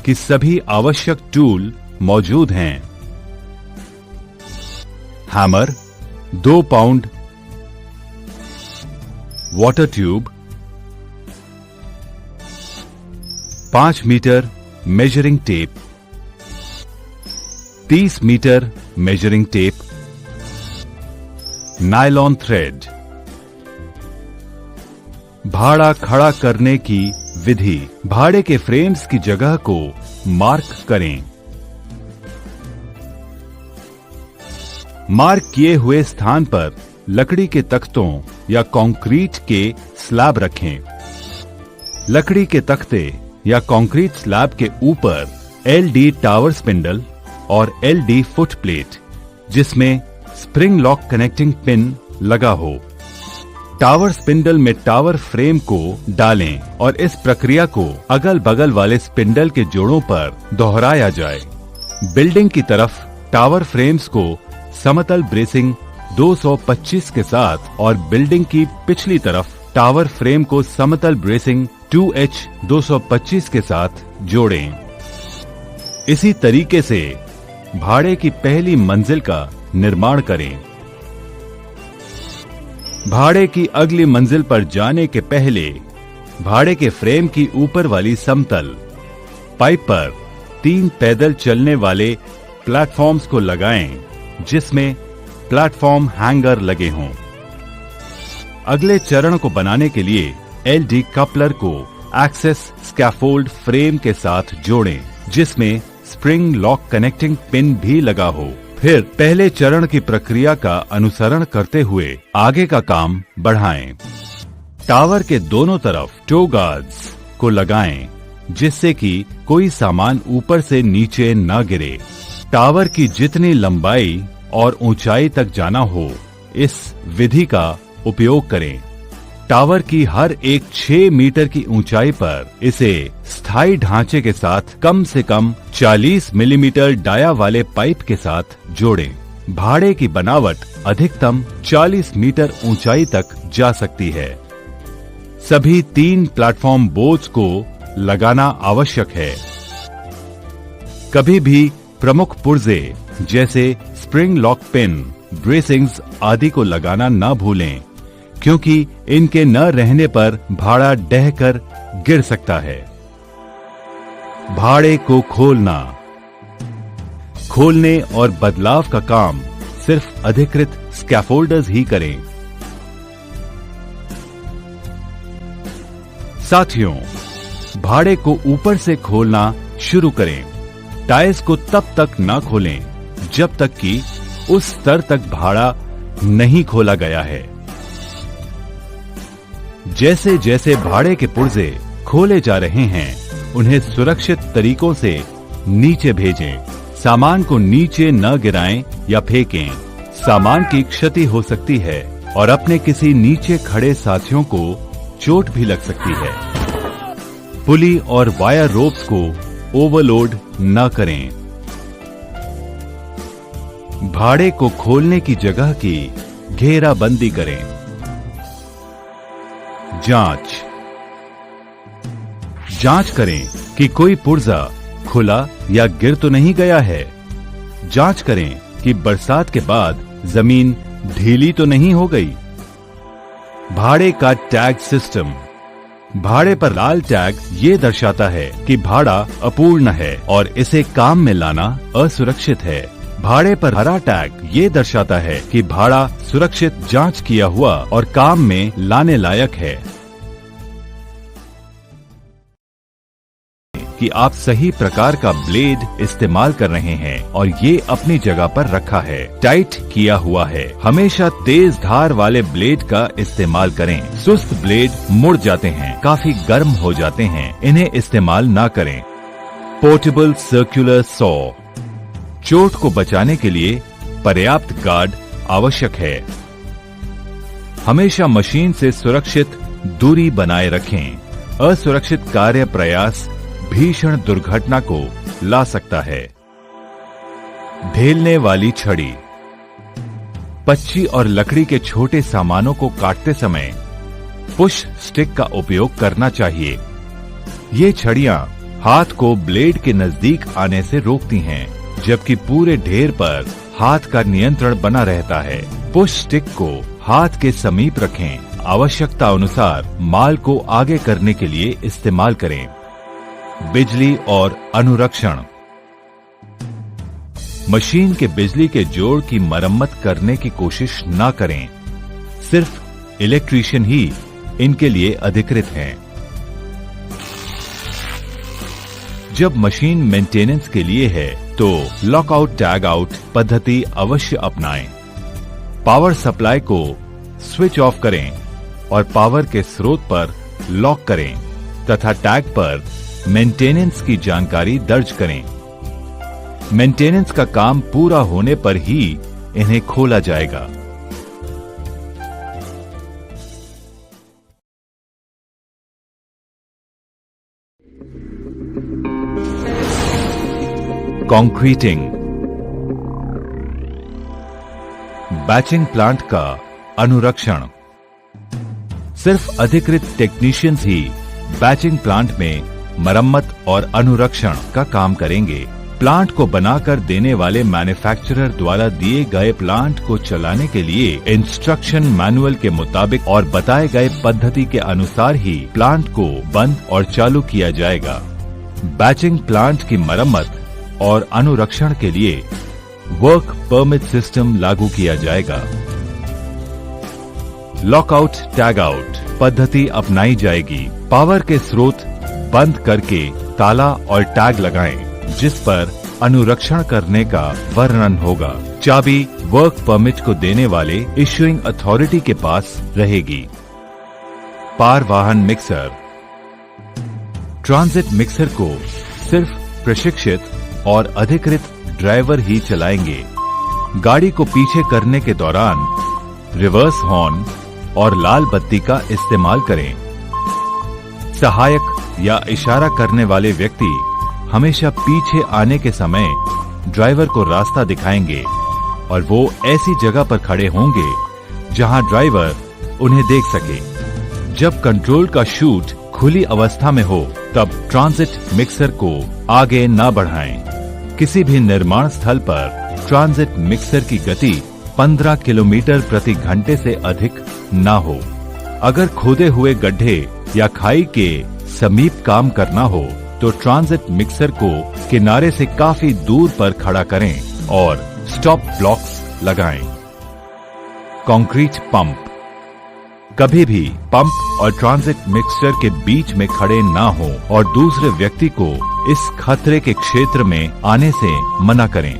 कि सभी आवश्यक टूल मौजूद हैं। Hammer 2 pound, water tube 5 metre measuring tape, 30 metre measuring tape, nylon thread. भाड़ा खड़ा करने की विधि। भाड़े के फ्रेम्स की जगह को मार्क करें। मार्क किए हुए स्थान पर लकड़ी के तख्तों या कंक्रीट के स्लैब रखें। लकड़ी के तख्ते या कंक्रीट स्लैब के ऊपर एलडी टावर स्पिंडल और एलडी फुट प्लेट, जिसमें स्प्रिंग लॉक कनेक्टिंग पिन लगा हो। टावर स्पिंडल में टावर फ्रेम को डालें और इस प्रक्रिया को अगल बगल वाले स्पिंडल के जोड़ों पर दोहराया जाए। बिल्डिंग की तरफ टावर फ्रेम्स को समतल ब्रेसिंग 225 के साथ और बिल्डिंग की पिछली तरफ टावर फ्रेम को समतल ब्रेसिंग 2H 225 के साथ जोड़ें। इसी तरीके से भाड़े की पहली मंजिल का निर्माण करें। भाड़े की अगली मंजिल पर जाने के पहले भाड़े के फ्रेम की ऊपर वाली समतल पाइप पर 3 पैदल चलने वाले प्लेटफॉर्म्स को लगाएं, जिसमें प्लेटफॉर्म हैंगर लगे हों। अगले चरण को बनाने के लिए एलडी कपलर को एक्सेस स्कैफोल्ड फ्रेम के साथ जोड़ें, जिसमें स्प्रिंग लॉक कनेक्टिंग पिन भी लगा हो। फिर पहले चरण की प्रक्रिया का अनुसरण करते हुए आगे का काम बढ़ाएं। टावर के दोनों तरफ टो गार्ड्स को लगाएं, जिससे कि कोई सामान ऊपर से नीचे न गिरे। टावर की जितनी लंबाई और ऊंचाई तक जाना हो, इस विधि का उपयोग करें। टावर की हर एक 6 मीटर की ऊंचाई पर इसे स्थायी ढांचे के साथ कम से कम 40 मिलीमीटर डाया वाले पाइप के साथ जोड़ें। भाड़े की बनावट अधिकतम 40 मीटर ऊंचाई तक जा सकती है। सभी 3 प्लेटफॉर्म बोर्ड्स को लगाना आवश्यक है। कभी भी प्रमुख पुर्जे जैसे स्प्रिंग लॉक पिन, ब्रेसिंग्स आदि को लगाना न भूलें, क्योंकि इनके न रहने पर भाड़ा ढहकर गिर सकता है। भाड़े को खोलना। खोलने और बदलाव का काम सिर्फ अधिकृत स्कैफोल्डर्स ही करें। साथियों, भाड़े को ऊपर से खोलना शुरू करें। टाइल्स को तब तक न खोलें जब तक कि उस स्तर तक भाड़ा नहीं खोला गया है। जैसे जैसे भाड़े के पुर्जे खोले जा रहे हैं, उन्हें सुरक्षित तरीकों से नीचे भेजें। सामान को नीचे न गिराएं या फेंकें। सामान की क्षति हो सकती है और अपने किसी नीचे खड़े साथियों को चोट भी लग सकती है। पुली और वायर रोप्स को ओवरलोड न करें। भाड़े को खोलने की जगह की घेराबंदी करें। जांच करें कि कोई पुर्जा खुला या गिर तो नहीं गया है। जांच करें कि बरसात के बाद जमीन ढीली तो नहीं हो गई। भाड़े का टैग सिस्टम। भाड़े पर लाल टैग ये दर्शाता है कि भाड़ा अपूर्ण है और इसे काम में लाना असुरक्षित है। भाड़े पर हरा टैग ये दर्शाता है कि भाड़ा सुरक्षित, जांच किया हुआ और काम में लाने लायक है। कि आप सही प्रकार का ब्लेड इस्तेमाल कर रहे हैं और ये अपनी जगह पर रखा है, टाइट किया हुआ है। हमेशा तेज धार वाले ब्लेड का इस्तेमाल करें। सुस्त ब्लेड मुड़ जाते हैं, काफी गर्म हो जाते हैं, इन्हें इस्तेमाल ना करें। Portable circular saw. चोट को बचाने के लिए पर्याप्त गार्ड आवश्यक है। हमेशा मशीन से सुरक्षित दूरी बनाए रखें। असुरक्षित कार्य प्रयास भीषण दुर्घटना को ला सकता है। ढेलने वाली छड़ी। पच्ची और लकड़ी के छोटे सामानों को काटते समय पुश स्टिक का उपयोग करना चाहिए। ये छड़ियां हाथ को ब्लेड के नजदीक आने से रोकती हैं, जबकि पूरे ढेर पर हाथ का नियंत्रण बना रहता है। पुश स्टिक को हाथ के समीप रखें। आवश्यकता अनुसार माल को आगे करने के लिए इस्तेमाल करें। बिजली और अनुरक्षण। मशीन के बिजली के जोड़ की मरम्मत करने की कोशिश न करें। सिर्फ इलेक्ट्रीशियन ही इनके लिए अधिकृत हैं। जब मशीन मेंटेनेंस के लिए है तो लॉकआउट टैग आउट पद्धति अवश्य अपनाएं। पावर सप्लाई को स्विच ऑफ करें और पावर के स्रोत पर लॉक करें तथा टैग पर मेंटेनेंस की जानकारी दर्ज करें। मेंटेनेंस का काम पूरा होने पर ही इन्हें खोला जाएगा। कंक्रीटिंग। बैचिंग प्लांट का अनुरक्षण। सिर्फ अधिकृत टेक्नीशियंस ही बैचिंग प्लांट में मरम्मत और अनुरक्षण का काम करेंगे। प्लांट को बनाकर देने वाले मैन्युफैक्चरर द्वारा दिए गए प्लांट को चलाने के लिए इंस्ट्रक्शन मैनुअल के मुताबिक और बताए गए पद्धति के अनुसार ही प्लांट को बंद और चालू किया जाएगा। बैचिंग प्लांट की मरम्मत और अनुरक्षण के लिए वर्क परमिट सिस्टम लागू किया जाएगा। लॉकआउट टैग आउट पद्धति अपनाई जाएगी। पावर के स्रोत बंद करके ताला और टैग लगाएं, जिस पर अनुरक्षण करने का वर्णन होगा। चाबी वर्क परमिट को देने वाले इश्यूइंग अथॉरिटी के पास रहेगी। पार वाहन मिक्सर। ट्रांजिट मिक्सर को सिर्फ प्रशिक्षित और अधिकृत ड्राइवर ही चलाएंगे। गाड़ी को पीछे करने के दौरान रिवर्स हॉर्न और लाल बत्ती का इस्तेमाल करें। सहायक या इशारा करने वाले व्यक्ति हमेशा पीछे आने के समय ड्राइवर को रास्ता दिखाएंगे और वो ऐसी जगह पर खड़े होंगे जहां ड्राइवर उन्हें देख सके। जब कंट्रोल का शूट खुली अवस्था में हो तब ट्रांजिट मिक्सर को आगे न बढ़ाएं। किसी भी निर्माण स्थल पर ट्रांजिट मिक्सर की गति 15 किलोमीटर प्रति घंटे से अधिक न हो। अगर खोदे हुए गड्ढे या खाई के समीप काम करना हो तो ट्रांजिट मिक्सर को किनारे से काफी दूर पर खड़ा करें और स्टॉप ब्लॉक्स लगाएं। Concrete pump. कभी भी पंप और ट्रांजिट मिक्सर के बीच में खड़े ना हो और दूसरे व्यक्ति को इस खतरे के क्षेत्र में आने से मना करें।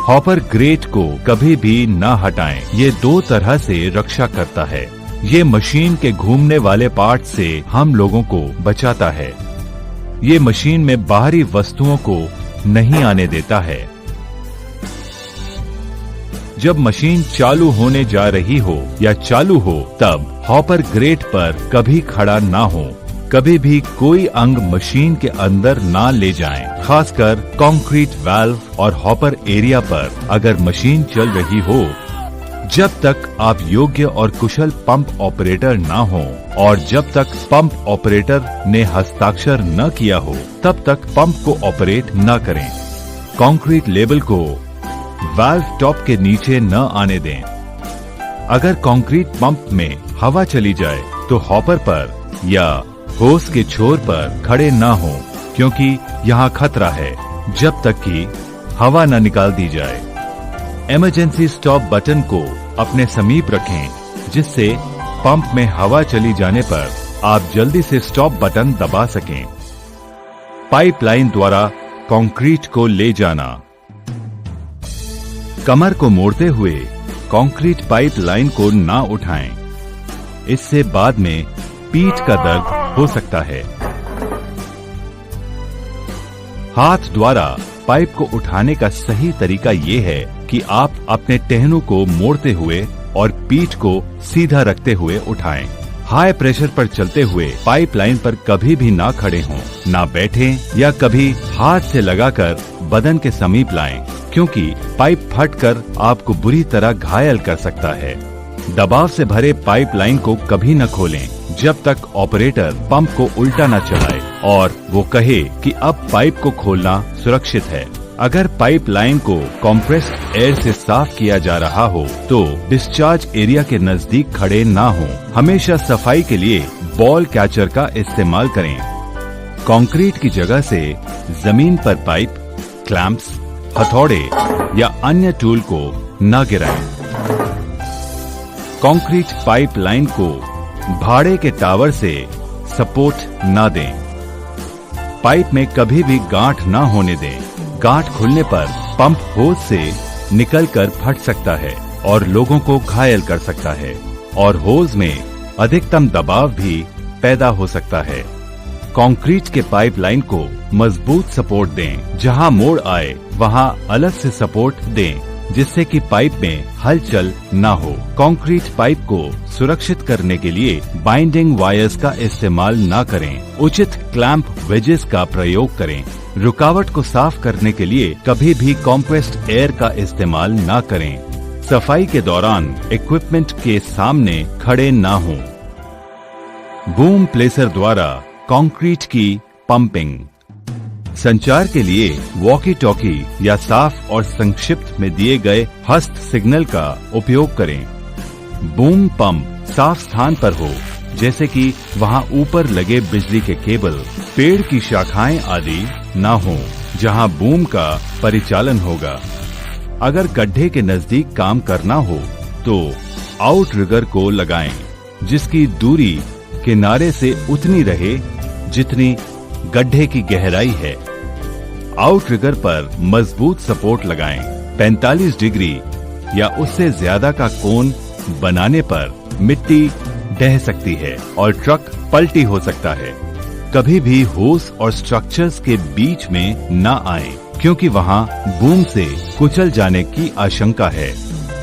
हॉपर ग्रेट को कभी भी न हटाएं। ये 2 तरह से रक्षा करता है। ये मशीन के घूमने वाले पार्ट से हम लोगों को बचाता है। ये मशीन में बाहरी वस्तुओं को नहीं आने देता है। जब मशीन चालू होने जा रही हो या चालू हो तब हॉपर ग्रेट पर कभी खड़ा ना हो। कभी भी कोई अंग मशीन के अंदर ना ले जाएं, खासकर कंक्रीट वाल्व और हॉपर एरिया पर अगर मशीन चल रही हो। जब तक आप योग्य और कुशल पंप ऑपरेटर ना हो और जब तक पंप ऑपरेटर ने हस्ताक्षर न किया हो तब तक पंप को ऑपरेट न करें। कंक्रीट लेवल को वाल्व टॉप के नीचे न आने दें। अगर कंक्रीट पंप में हवा चली जाए तो हॉपर पर या होस के छोर पर खड़े न हो, क्योंकि यहाँ खतरा है जब तक कि हवा न निकाल दी जाए। इमरजेंसी स्टॉप बटन को अपने समीप रखें, जिससे पंप में हवा चली जाने पर आप जल्दी से स्टॉप बटन दबा सकें। पाइपलाइन द्वारा कंक्रीट को ले जाना। कमर को मोड़ते हुए कंक्रीट पाइपलाइन को ना उठाएं, इससे बाद में पीठ का दर्द हो सकता है। हाथ द्वारा पाइप को उठाने का सही तरीका ये है कि आप अपने टहनों को मोड़ते हुए और पीठ को सीधा रखते हुए उठाएं। हाई प्रेशर पर चलते हुए पाइपलाइन पर कभी भी ना खड़े हों, ना बैठें या कभी हाथ से लगाकर बदन के समीप लाएं, क्योंकि पाइप फटकर आपको बुरी तरह घायल कर सकता है। दबाव से भरे पाइपलाइन को कभी न खोलें जब तक ऑपरेटर पंप को उल्टा न चलाए और वो कहे कि अब पाइप को खोलना सुरक्षित है। अगर पाइपलाइन को कंप्रेस्ड एयर से साफ किया जा रहा हो तो डिस्चार्ज एरिया के नजदीक खड़े ना हो। हमेशा सफाई के लिए बॉल कैचर का इस्तेमाल करें। कंक्रीट की जगह से जमीन पर पाइप, क्लैंप्स, हथौड़े या अन्य टूल को न गिराएं। कंक्रीट पाइपलाइन को भाड़े के टावर से सपोर्ट न दें। पाइप में कभी भी गांठ न होने दें। गांठ खुलने पर पंप होज से निकलकर फट सकता है और लोगों को घायल कर सकता है और होज में अधिकतम दबाव भी पैदा हो सकता है। कंक्रीट के पाइपलाइन को मजबूत सपोर्ट दें। जहां मोड़ आए वहां अलग से सपोर्ट दें, जिससे कि पाइप में हलचल न हो। कंक्रीट पाइप को सुरक्षित करने के लिए बाइंडिंग वायर्स का इस्तेमाल न करें। उचित क्लैंप वेजेस का प्रयोग करें। रुकावट को साफ करने के लिए कभी भी कंप्रेस्ड एयर का इस्तेमाल न करें। सफाई के दौरान इक्विपमेंट के सामने खड़े न हों। बूम प्लेसर द्वारा कंक्रीट की पंपिंग। संचार के लिए वॉकी टॉकी या साफ और संक्षिप्त में दिए गए हस्त सिग्नल का उपयोग करें। बूम पंप साफ स्थान पर हो, जैसे कि वहां ऊपर लगे बिजली के केबल, पेड़ की शाखाएं आदि न हो जहां बूम का परिचालन होगा। अगर गड्ढे के नजदीक काम करना हो तो आउटरिगर को लगाएं, जिसकी दूरी किनारे से उतनी रहे जितनी गड्ढे की गहराई है। आउटरिगर पर मजबूत सपोर्ट लगाएं। 45 डिग्री या उससे ज्यादा का कोण बनाने पर मिट्टी ढह सकती है और ट्रक पलटी हो सकता है। कभी भी होस और स्ट्रक्चर्स के बीच में न आए, क्योंकि वहां बूम से कुचल जाने की आशंका है।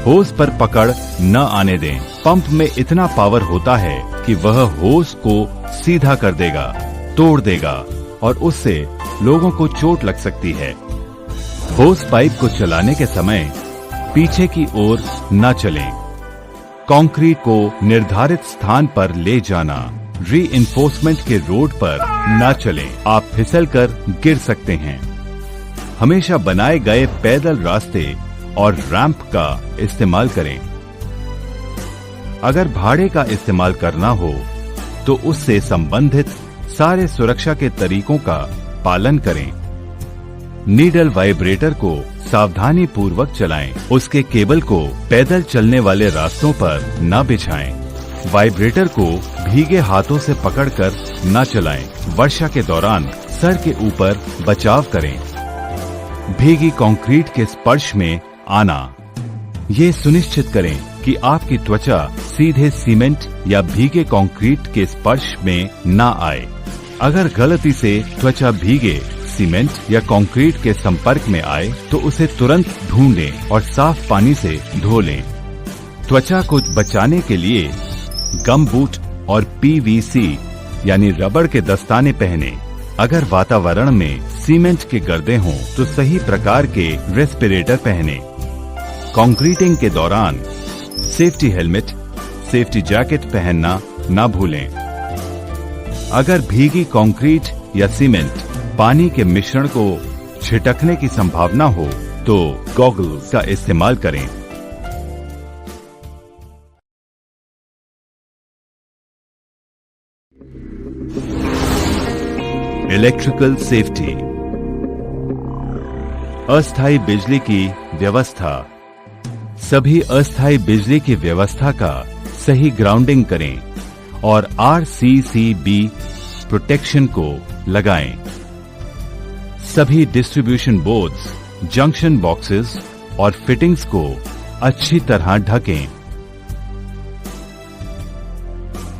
होस पर पकड़ न आने दें। पंप में इतना पावर होता है कि वह होस को सीधा कर देगा, तोड़ देगा और उससे लोगों को चोट लग सकती है। होस पाइप को चलाने के समय पीछे की ओर न चलें। कंक्रीट को निर्धारित स्थान पर ले जाना। रीइंफोर्समेंट के रोड पर न चलें, आप फिसलकर गिर सकते हैं। हमेशा बनाए गए पैदल रास्ते और रैंप का इस्तेमाल करें। अगर भाड़े का इस्तेमाल करना हो तो उससे संबंधित सारे सुरक्षा के तरीकों का पालन करें। नीडल वाइब्रेटर को सावधानी पूर्वक चलाएं। उसके केबल को पैदल चलने वाले रास्तों पर न बिछाएं। वाइब्रेटर को भीगे हाथों से पकड़कर न चलाएं। वर्षा के दौरान सर के ऊपर बचाव करें। भीगी कंक्रीट के स्पर्श में आना। ये सुनिश्चित करें कि आपकी त्वचा सीधे सीमेंट या भीगे कंक्रीट के स्पर्श में न आए। अगर गलती से त्वचा भीगे सीमेंट या कंक्रीट के संपर्क में आए तो उसे तुरंत ढूंढें और साफ पानी से धो लें। त्वचा को बचाने के लिए गम बूट और PVC यानी रबड़ के दस्ताने पहने। अगर वातावरण में सीमेंट के गर्दे हों तो सही प्रकार के रेस्पिरेटर पहने। कंक्रीटिंग के दौरान सेफ्टी हेलमेट, सेफ्टी जैकेट पहनना ना भूलें। अगर भीगी कंक्रीट या सीमेंट पानी के मिश्रण को छिटकने की संभावना हो तो गॉगल्स का इस्तेमाल करें। Electrical safety. अस्थायी बिजली की व्यवस्था। सभी अस्थायी बिजली की व्यवस्था का सही ग्राउंडिंग करें और RCCB प्रोटेक्शन को लगाएं। सभी डिस्ट्रीब्यूशन बोर्ड्स, जंक्शन बॉक्सेस और फिटिंग्स को अच्छी तरह ढकें।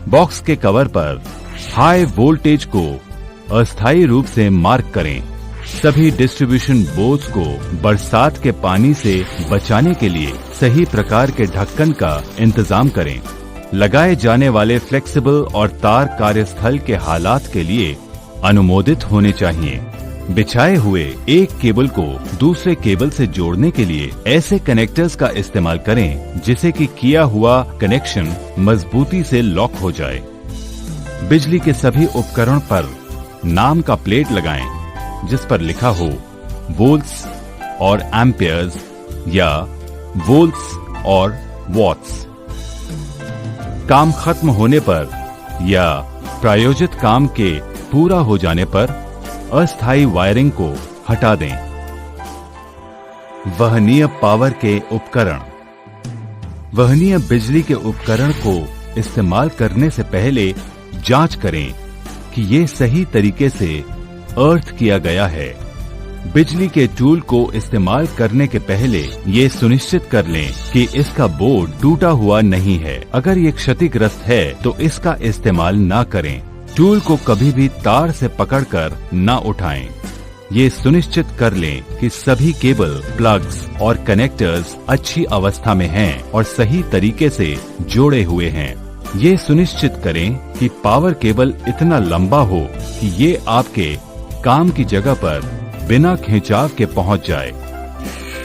बॉक्स के कवर पर हाई वोल्टेज को अस्थायी रूप से मार्क करें। सभी डिस्ट्रीब्यूशन बोर्ड्स को बरसात के पानी से बचाने के लिए सही प्रकार के ढक्कन का इंतजाम करें। लगाए जाने वाले फ्लेक्सिबल और तार कार्यस्थल के हालात के लिए अनुमोदित होने चाहिए। बिछाए हुए एक केबल को दूसरे केबल से जोड़ने के लिए ऐसे कनेक्टर्स का इस्तेमाल करें जिसे कि किया हुआ कनेक्शन मजबूती से लॉक हो जाए। बिजली के सभी उपकरण पर नाम का प्लेट लगाएं जिस पर लिखा हो वोल्ट्स और एम्पियर्स या वोल्ट्स और वॉट्स। काम खत्म होने पर या प्रायोजित काम के पूरा हो जाने पर अस्थायी वायरिंग को हटा दें। वहनीय पावर के उपकरण। वहनीय बिजली के उपकरण को इस्तेमाल करने से पहले जांच करें कि ये सही तरीके से अर्थ किया गया है। बिजली के टूल को इस्तेमाल करने के पहले ये सुनिश्चित कर लें कि इसका बोर्ड टूटा हुआ नहीं है। अगर ये क्षतिग्रस्त है तो इसका इस्तेमाल ना करें। टूल को कभी भी तार से पकड़कर ना उठाएं। ये सुनिश्चित कर लें कि सभी केबल, प्लग्स और कनेक्टर्स अच्छी अवस्था में हैं और सही तरीके से जोड़े हुए हैं। ये सुनिश्चित करें कि पावर केबल इतना लंबा हो कि ये आपके काम की जगह पर बिना खिंचाव के पहुंच जाए।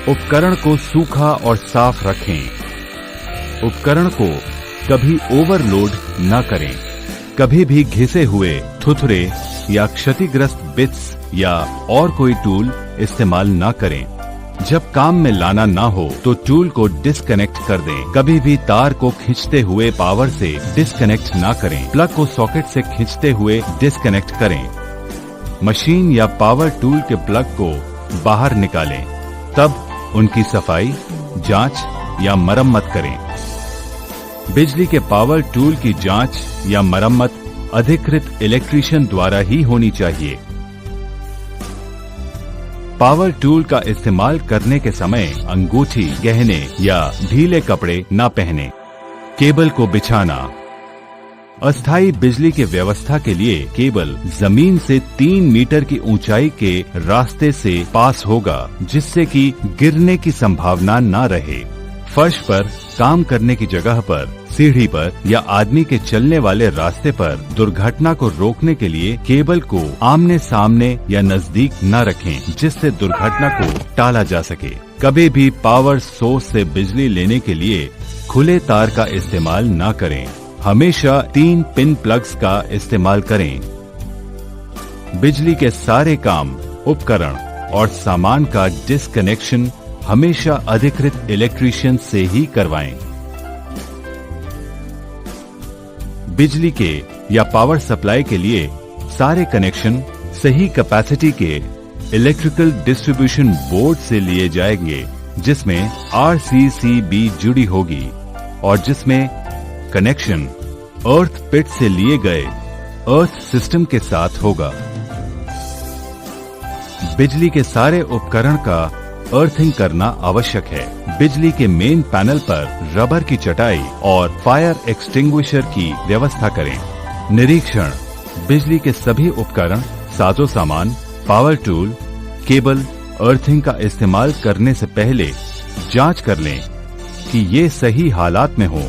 उपकरण को सूखा और साफ रखें। उपकरण को कभी ओवरलोड न करें। कभी भी घिसे हुए, थुथरे या क्षतिग्रस्त बिट्स या और कोई टूल इस्तेमाल न करें। जब काम में लाना ना हो तो टूल को डिस्कनेक्ट कर दें। कभी भी तार को खींचते हुए पावर से डिस्कनेक्ट ना करें। प्लग को सॉकेट से खींचते हुए डिस्कनेक्ट करें। मशीन या पावर टूल के प्लग को बाहर निकालें, तब उनकी सफाई, जांच या मरम्मत करें। बिजली के पावर टूल की जांच या मरम्मत अधिकृत इलेक्ट्रीशियन द्वारा ही होनी चाहिए। पावर टूल का इस्तेमाल करने के समय अंगूठी, गहने या ढीले कपड़े न पहने। केबल को बिछाना। अस्थायी बिजली की व्यवस्था के लिए केबल जमीन से 3 मीटर की ऊंचाई के रास्ते से पास होगा, जिससे कि गिरने की संभावना न रहे। फर्श पर, काम करने की जगह पर, सीढ़ी पर या आदमी के चलने वाले रास्ते पर दुर्घटना को रोकने के लिए केबल को आमने सामने या नजदीक न रखें, जिससे दुर्घटना को टाला जा सके। कभी भी पावर सोर्स से बिजली लेने के लिए खुले तार का इस्तेमाल न करें। हमेशा 3 पिन प्लग्स का इस्तेमाल करें। बिजली के सारे काम, उपकरण और सामान का डिस्कनेक्शन हमेशा अधिकृत इलेक्ट्रीशियन से ही करवाएं। बिजली के या पावर सप्लाई के लिए सारे कनेक्शन सही कैपेसिटी के इलेक्ट्रिकल डिस्ट्रीब्यूशन बोर्ड से लिए जाएंगे, जिसमें RCCB जुड़ी होगी और जिसमें कनेक्शन अर्थ पिट से लिए गए अर्थ सिस्टम के साथ होगा। बिजली के सारे उपकरण का अर्थिंग करना आवश्यक है। बिजली के मेन पैनल पर रबर की चटाई और फायर एक्सटिंग्विशर की व्यवस्था करें। निरीक्षण। बिजली के सभी उपकरण, साजो सामान पावर टूल, केबल, अर्थिंग का इस्तेमाल करने से पहले जांच कर लें कि ये सही हालात में हो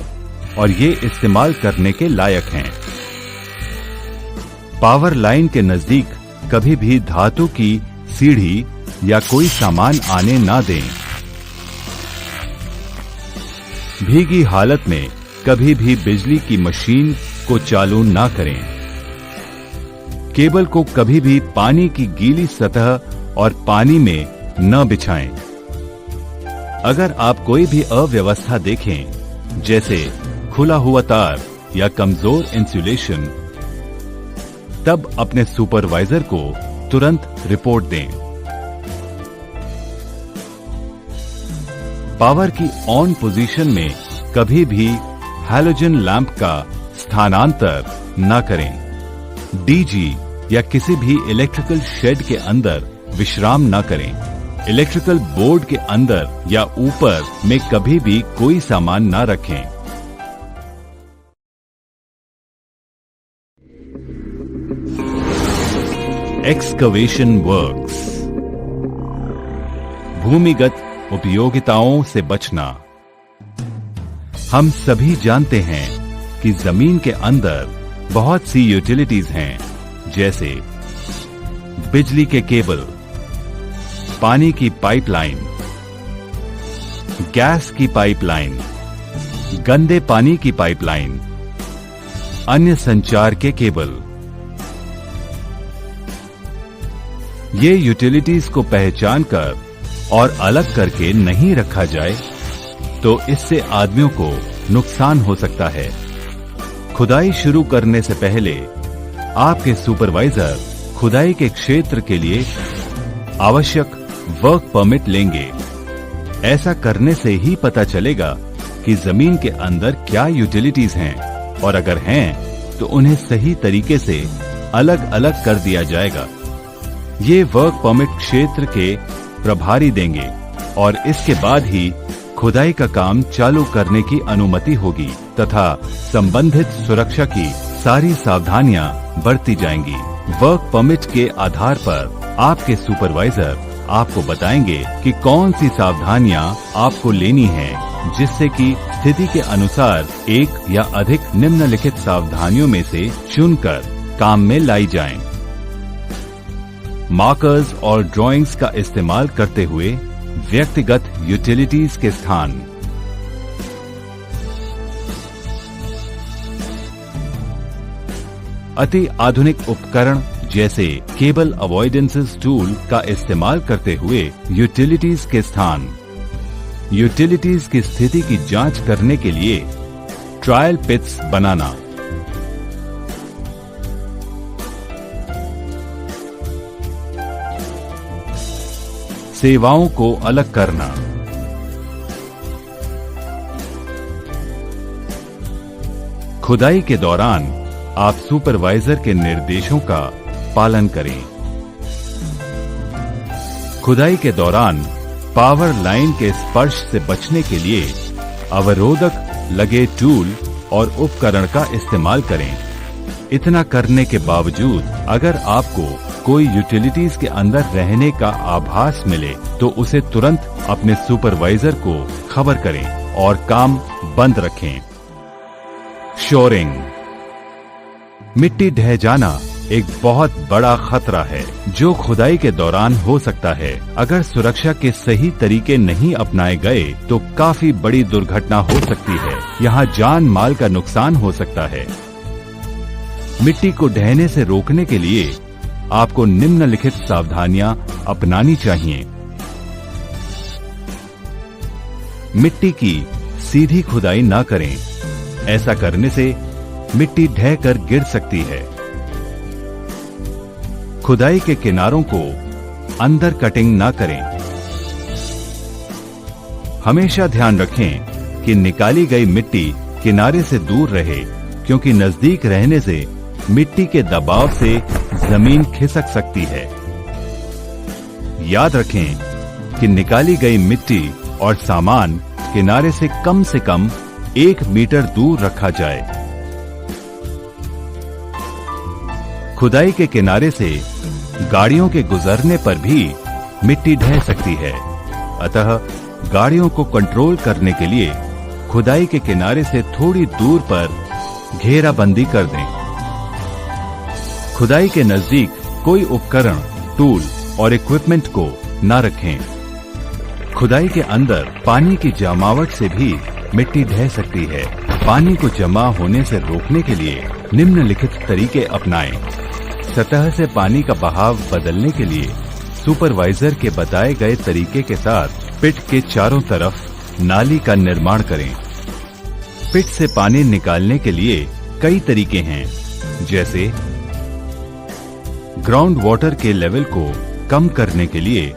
और ये इस्तेमाल करने के लायक हैं। पावर लाइन के नजदीक कभी भी धातु की सीढ़ी या कोई सामान आने ना दें। भीगी हालत में कभी भी बिजली की मशीन को चालू ना करें। केबल को कभी भी पानी की गीली सतह और पानी में न बिछाएं। अगर आप कोई भी अव्यवस्था देखें, जैसे खुला हुआ तार या कमजोर इंसुलेशन, तब अपने सुपरवाइजर को तुरंत रिपोर्ट दें। पावर की ऑन पोजीशन में कभी भी हैलोजन लैंप का स्थानांतर न करें। डीजी या किसी भी इलेक्ट्रिकल शेड के अंदर विश्राम न करें। इलेक्ट्रिकल बोर्ड के अंदर या ऊपर में कभी भी कोई सामान न रखें। Excavation works. भूमिगत उपयोगिताओं से बचना। हम सभी जानते हैं कि जमीन के अंदर बहुत सी यूटिलिटीज हैं, जैसे बिजली के केबल, पानी की पाइपलाइन, गैस की पाइपलाइन, गंदे पानी की पाइपलाइन, अन्य संचार के केबल। ये यूटिलिटीज को पहचान कर और अलग करके नहीं रखा जाए तो इससे आदमियों को नुकसान हो सकता है। खुदाई शुरू करने से पहले आपके सुपरवाइजर खुदाई के क्षेत्र के लिए आवश्यक वर्क परमिट लेंगे। ऐसा करने से ही पता चलेगा कि जमीन के अंदर क्या यूटिलिटीज हैं, और अगर हैं तो उन्हें सही तरीके से अलग अलग कर दिया जाएगा। ये वर्क परमिट क्षेत्र के प्रभारी देंगे और इसके बाद ही खुदाई का काम चालू करने की अनुमति होगी तथा संबंधित सुरक्षा की सारी सावधानियां बरती जाएंगी। वर्क परमिट के आधार पर आपके सुपरवाइजर आपको बताएंगे कि कौन सी सावधानियां आपको लेनी है, जिससे कि स्थिति के अनुसार एक या अधिक निम्नलिखित सावधानियों में से चुनकर काम में लाई जाएं। मार्कर्स और ड्राइंग्स का इस्तेमाल करते हुए व्यक्तिगत यूटिलिटीज के स्थान। अति आधुनिक उपकरण जैसे केबल अवॉइडेंसेस टूल का इस्तेमाल करते हुए यूटिलिटीज के स्थान। यूटिलिटीज की स्थिति की जांच करने के लिए ट्रायल पिट्स बनाना। सेवाओं को अलग करना। खुदाई के दौरान आप सुपरवाइजर के निर्देशों का पालन करें। खुदाई के दौरान पावर लाइन के स्पर्श से बचने के लिए अवरोधक लगे टूल और उपकरण का इस्तेमाल करें। इतना करने के बावजूद अगर आपको कोई यूटिलिटीज के अंदर रहने का आभास मिले तो उसे तुरंत अपने सुपरवाइजर को खबर करें और काम बंद रखें। शोरिंग। मिट्टी ढह जाना एक बहुत बड़ा खतरा है जो खुदाई के दौरान हो सकता है। अगर सुरक्षा के सही तरीके नहीं अपनाए गए तो काफी बड़ी दुर्घटना हो सकती है। यहाँ जान माल का नुकसान हो सकता है। मिट्टी को ढहने से रोकने के लिए आपको निम्नलिखित सावधानियां अपनानी चाहिए। मिट्टी की सीधी खुदाई न करें। ऐसा करने से मिट्टी ढह कर गिर सकती है। खुदाई के किनारों को अंदर कटिंग न करें। हमेशा ध्यान रखें कि निकाली गई मिट्टी किनारे से दूर रहे, क्योंकि नजदीक रहने से मिट्टी के दबाव से जमीन खिसक सकती है। याद रखें कि निकाली गई मिट्टी और सामान किनारे से कम 1 मीटर दूर रखा जाए। खुदाई के किनारे से गाड़ियों के गुजरने पर भी मिट्टी ढह सकती है, अतः गाड़ियों को कंट्रोल करने के लिए खुदाई के किनारे से थोड़ी दूर पर घेराबंदी कर दें। खुदाई के नजदीक कोई उपकरण, टूल और इक्विपमेंट को न रखें। खुदाई के अंदर पानी की जमावट से भी मिट्टी ढह सकती है। पानी को जमा होने से रोकने के लिए निम्नलिखित तरीके अपनाएं। सतह से पानी का बहाव बदलने के लिए सुपरवाइजर के बताए गए तरीके के साथ पिट के चारों तरफ नाली का निर्माण करें। पिट से पानी निकालने के लिए कई तरीके हैं, जैसे ग्राउंड वाटर के लेवल को कम करने के लिए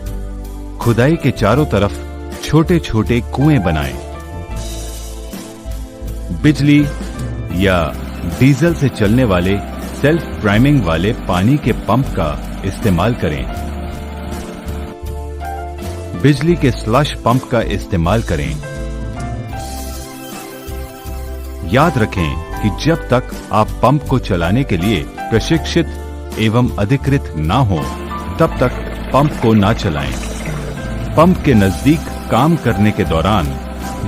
खुदाई के चारों तरफ छोटे छोटे कुएं बनाएं। बिजली या डीजल से चलने वाले सेल्फ प्राइमिंग वाले पानी के पंप का इस्तेमाल करें। बिजली के स्लश पंप का इस्तेमाल करें। याद रखें कि जब तक आप पंप को चलाने के लिए प्रशिक्षित एवं अधिकृत ना हो, तब तक पंप को ना चलाएं। पंप के नजदीक काम करने के दौरान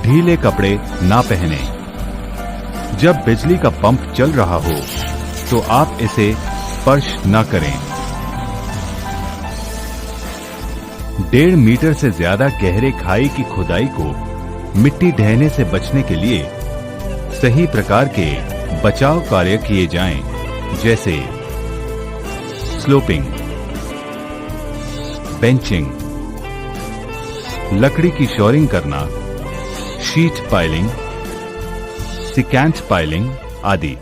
ढीले कपड़े ना पहनें। जब बिजली का पंप चल रहा हो तो आप इसे स्पर्श न करें। 1.5 मीटर से ज्यादा गहरे खाई की खुदाई को मिट्टी ढहने से बचने के लिए सही प्रकार के बचाव कार्य किए जाएं, जैसे स्लोपिंग, बेंचिंग, लकड़ी की शोरिंग करना, शीट पाइलिंग, सिकेंट पाइलिंग आदि।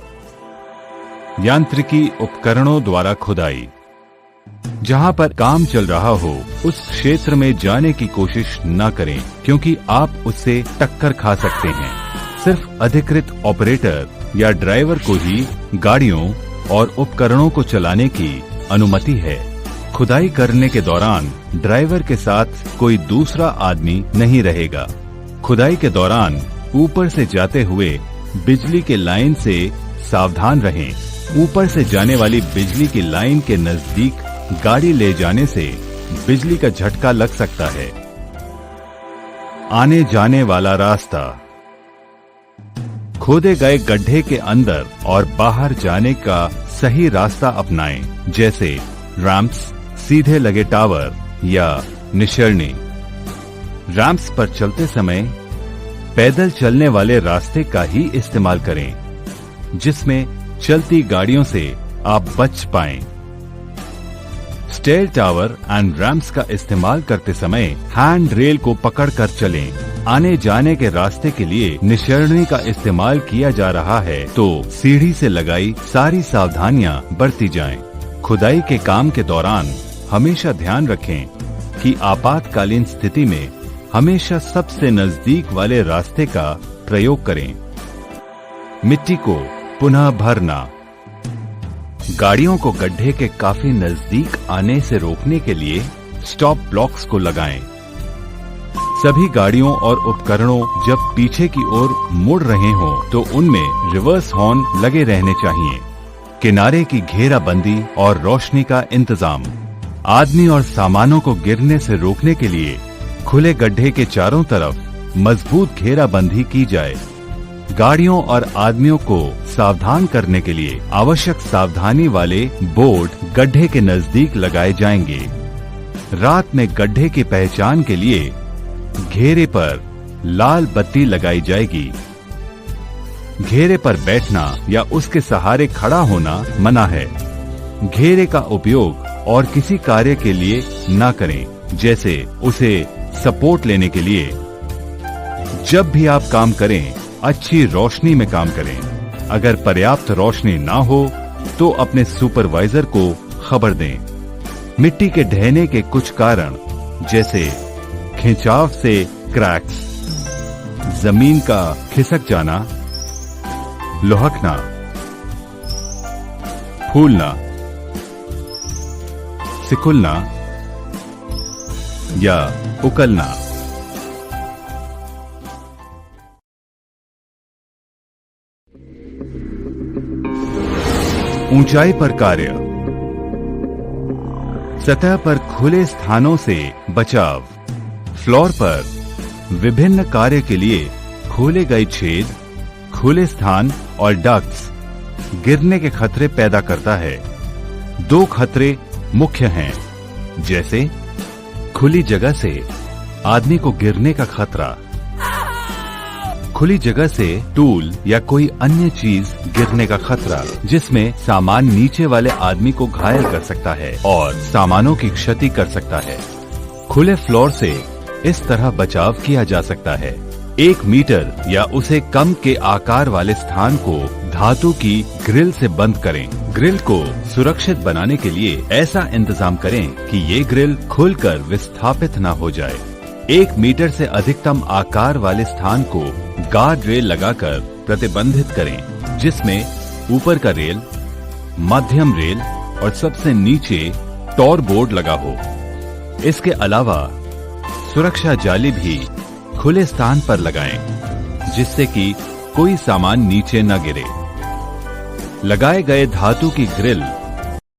यांत्रिकी उपकरणों द्वारा खुदाई। जहां पर काम चल रहा हो उस क्षेत्र में जाने की कोशिश न करें, क्योंकि आप उससे टक्कर खा सकते हैं। सिर्फ अधिकृत ऑपरेटर या ड्राइवर को ही गाड़ियों और उपकरणों को चलाने की अनुमति है। खुदाई करने के दौरान ड्राइवर के साथ कोई दूसरा आदमी नहीं रहेगा। खुदाई के दौरान ऊपर से जाते हुए बिजली के लाइन से सावधान रहें। ऊपर से जाने वाली बिजली की लाइन के नजदीक गाड़ी ले जाने से बिजली का झटका लग सकता है। आने जाने वाला रास्ता। खोदे गए गड्ढे के अंदर और बाहर जाने का सही रास्ता अपनाएं, जैसे रैंप्स, सीधे लगे टावर या निशरनी। रैंप्स पर चलते समय पैदल चलने वाले रास्ते का ही इस्तेमाल करें, जिसमें चलती गाड़ियों से आप बच पाएं। स्टेयर टावर एंड रैंप्स का इस्तेमाल करते समय हैंड रेल को पकड़कर चलें। आने जाने के रास्ते के लिए निशरनी का इस्तेमाल किया जा रहा है तो सीढ़ी से लगाई सारी सावधानियां बरती जाएं। खुदाई के काम के दौरान हमेशा ध्यान रखें कि आपातकालीन स्थिति में हमेशा सबसे नजदीक वाले रास्ते का प्रयोग करें। मिट्टी को पुनः भरना। गाड़ियों को गड्ढे के काफी नजदीक आने से रोकने के लिए स्टॉप ब्लॉक्स को लगाएं। सभी गाड़ियों और उपकरणों जब पीछे की ओर मुड़ रहे हों तो उनमें रिवर्स हॉर्न लगे रहने चाहिए। किनारे की घेराबंदी और रोशनी का इंतजाम। आदमी और सामानों को गिरने से रोकने के लिए खुले गड्ढे के चारों तरफ मजबूत घेराबंदी की जाए। गाड़ियों और आदमियों को सावधान करने के लिए आवश्यक सावधानी वाले बोर्ड गड्ढे के नजदीक लगाए जाएंगे। रात में गड्ढे की पहचान के लिए घेरे पर लाल बत्ती लगाई जाएगी। घेरे पर बैठना या उसके सहारे खड़ा होना मना है। घेरे का उपयोग और किसी कार्य के लिए न करें, जैसे उसे सपोर्ट लेने के लिए। जब भी आप काम करें, अच्छी रोशनी में काम करें। अगर पर्याप्त रोशनी ना हो तो अपने सुपरवाइजर को खबर दें। मिट्टी के ढहने के कुछ कारण, जैसे खिंचाव से क्रैक्स, जमीन का खिसक जाना, लुढ़कना, फूलना, सिकुड़ना या उकलना। ऊंचाई पर कार्य। सतह पर खुले स्थानों से बचाव। फ्लोर पर विभिन्न कार्य के लिए खोले गए छेद, खुले स्थान और डक्ट्स गिरने के खतरे पैदा करता है। 2 खतरे मुख्य हैं, जैसे खुली जगह से आदमी को गिरने का खतरा। खुली जगह से टूल या कोई अन्य चीज गिरने का खतरा, जिसमें सामान नीचे वाले आदमी को घायल कर सकता है और सामानों की क्षति कर सकता है। खुले फ्लोर से इस तरह बचाव किया जा सकता है। 1 मीटर या उसे कम के आकार वाले स्थान को धातु की ग्रिल से बंद करें। ग्रिल को सुरक्षित बनाने के लिए ऐसा इंतजाम करें कि ये ग्रिल खुलकर विस्थापित न हो जाए। 1 मीटर से अधिकतम आकार वाले स्थान को गार्ड रेल लगाकर प्रतिबंधित करें, जिसमें ऊपर का रेल, मध्यम रेल और सबसे नीचे टॉर बोर्ड लगा हो। इसके अलावा सुरक्षा जाली भी खुले स्थान पर लगाएं, जिससे कि कोई सामान नीचे न गिरे। लगाए गए धातु की ग्रिल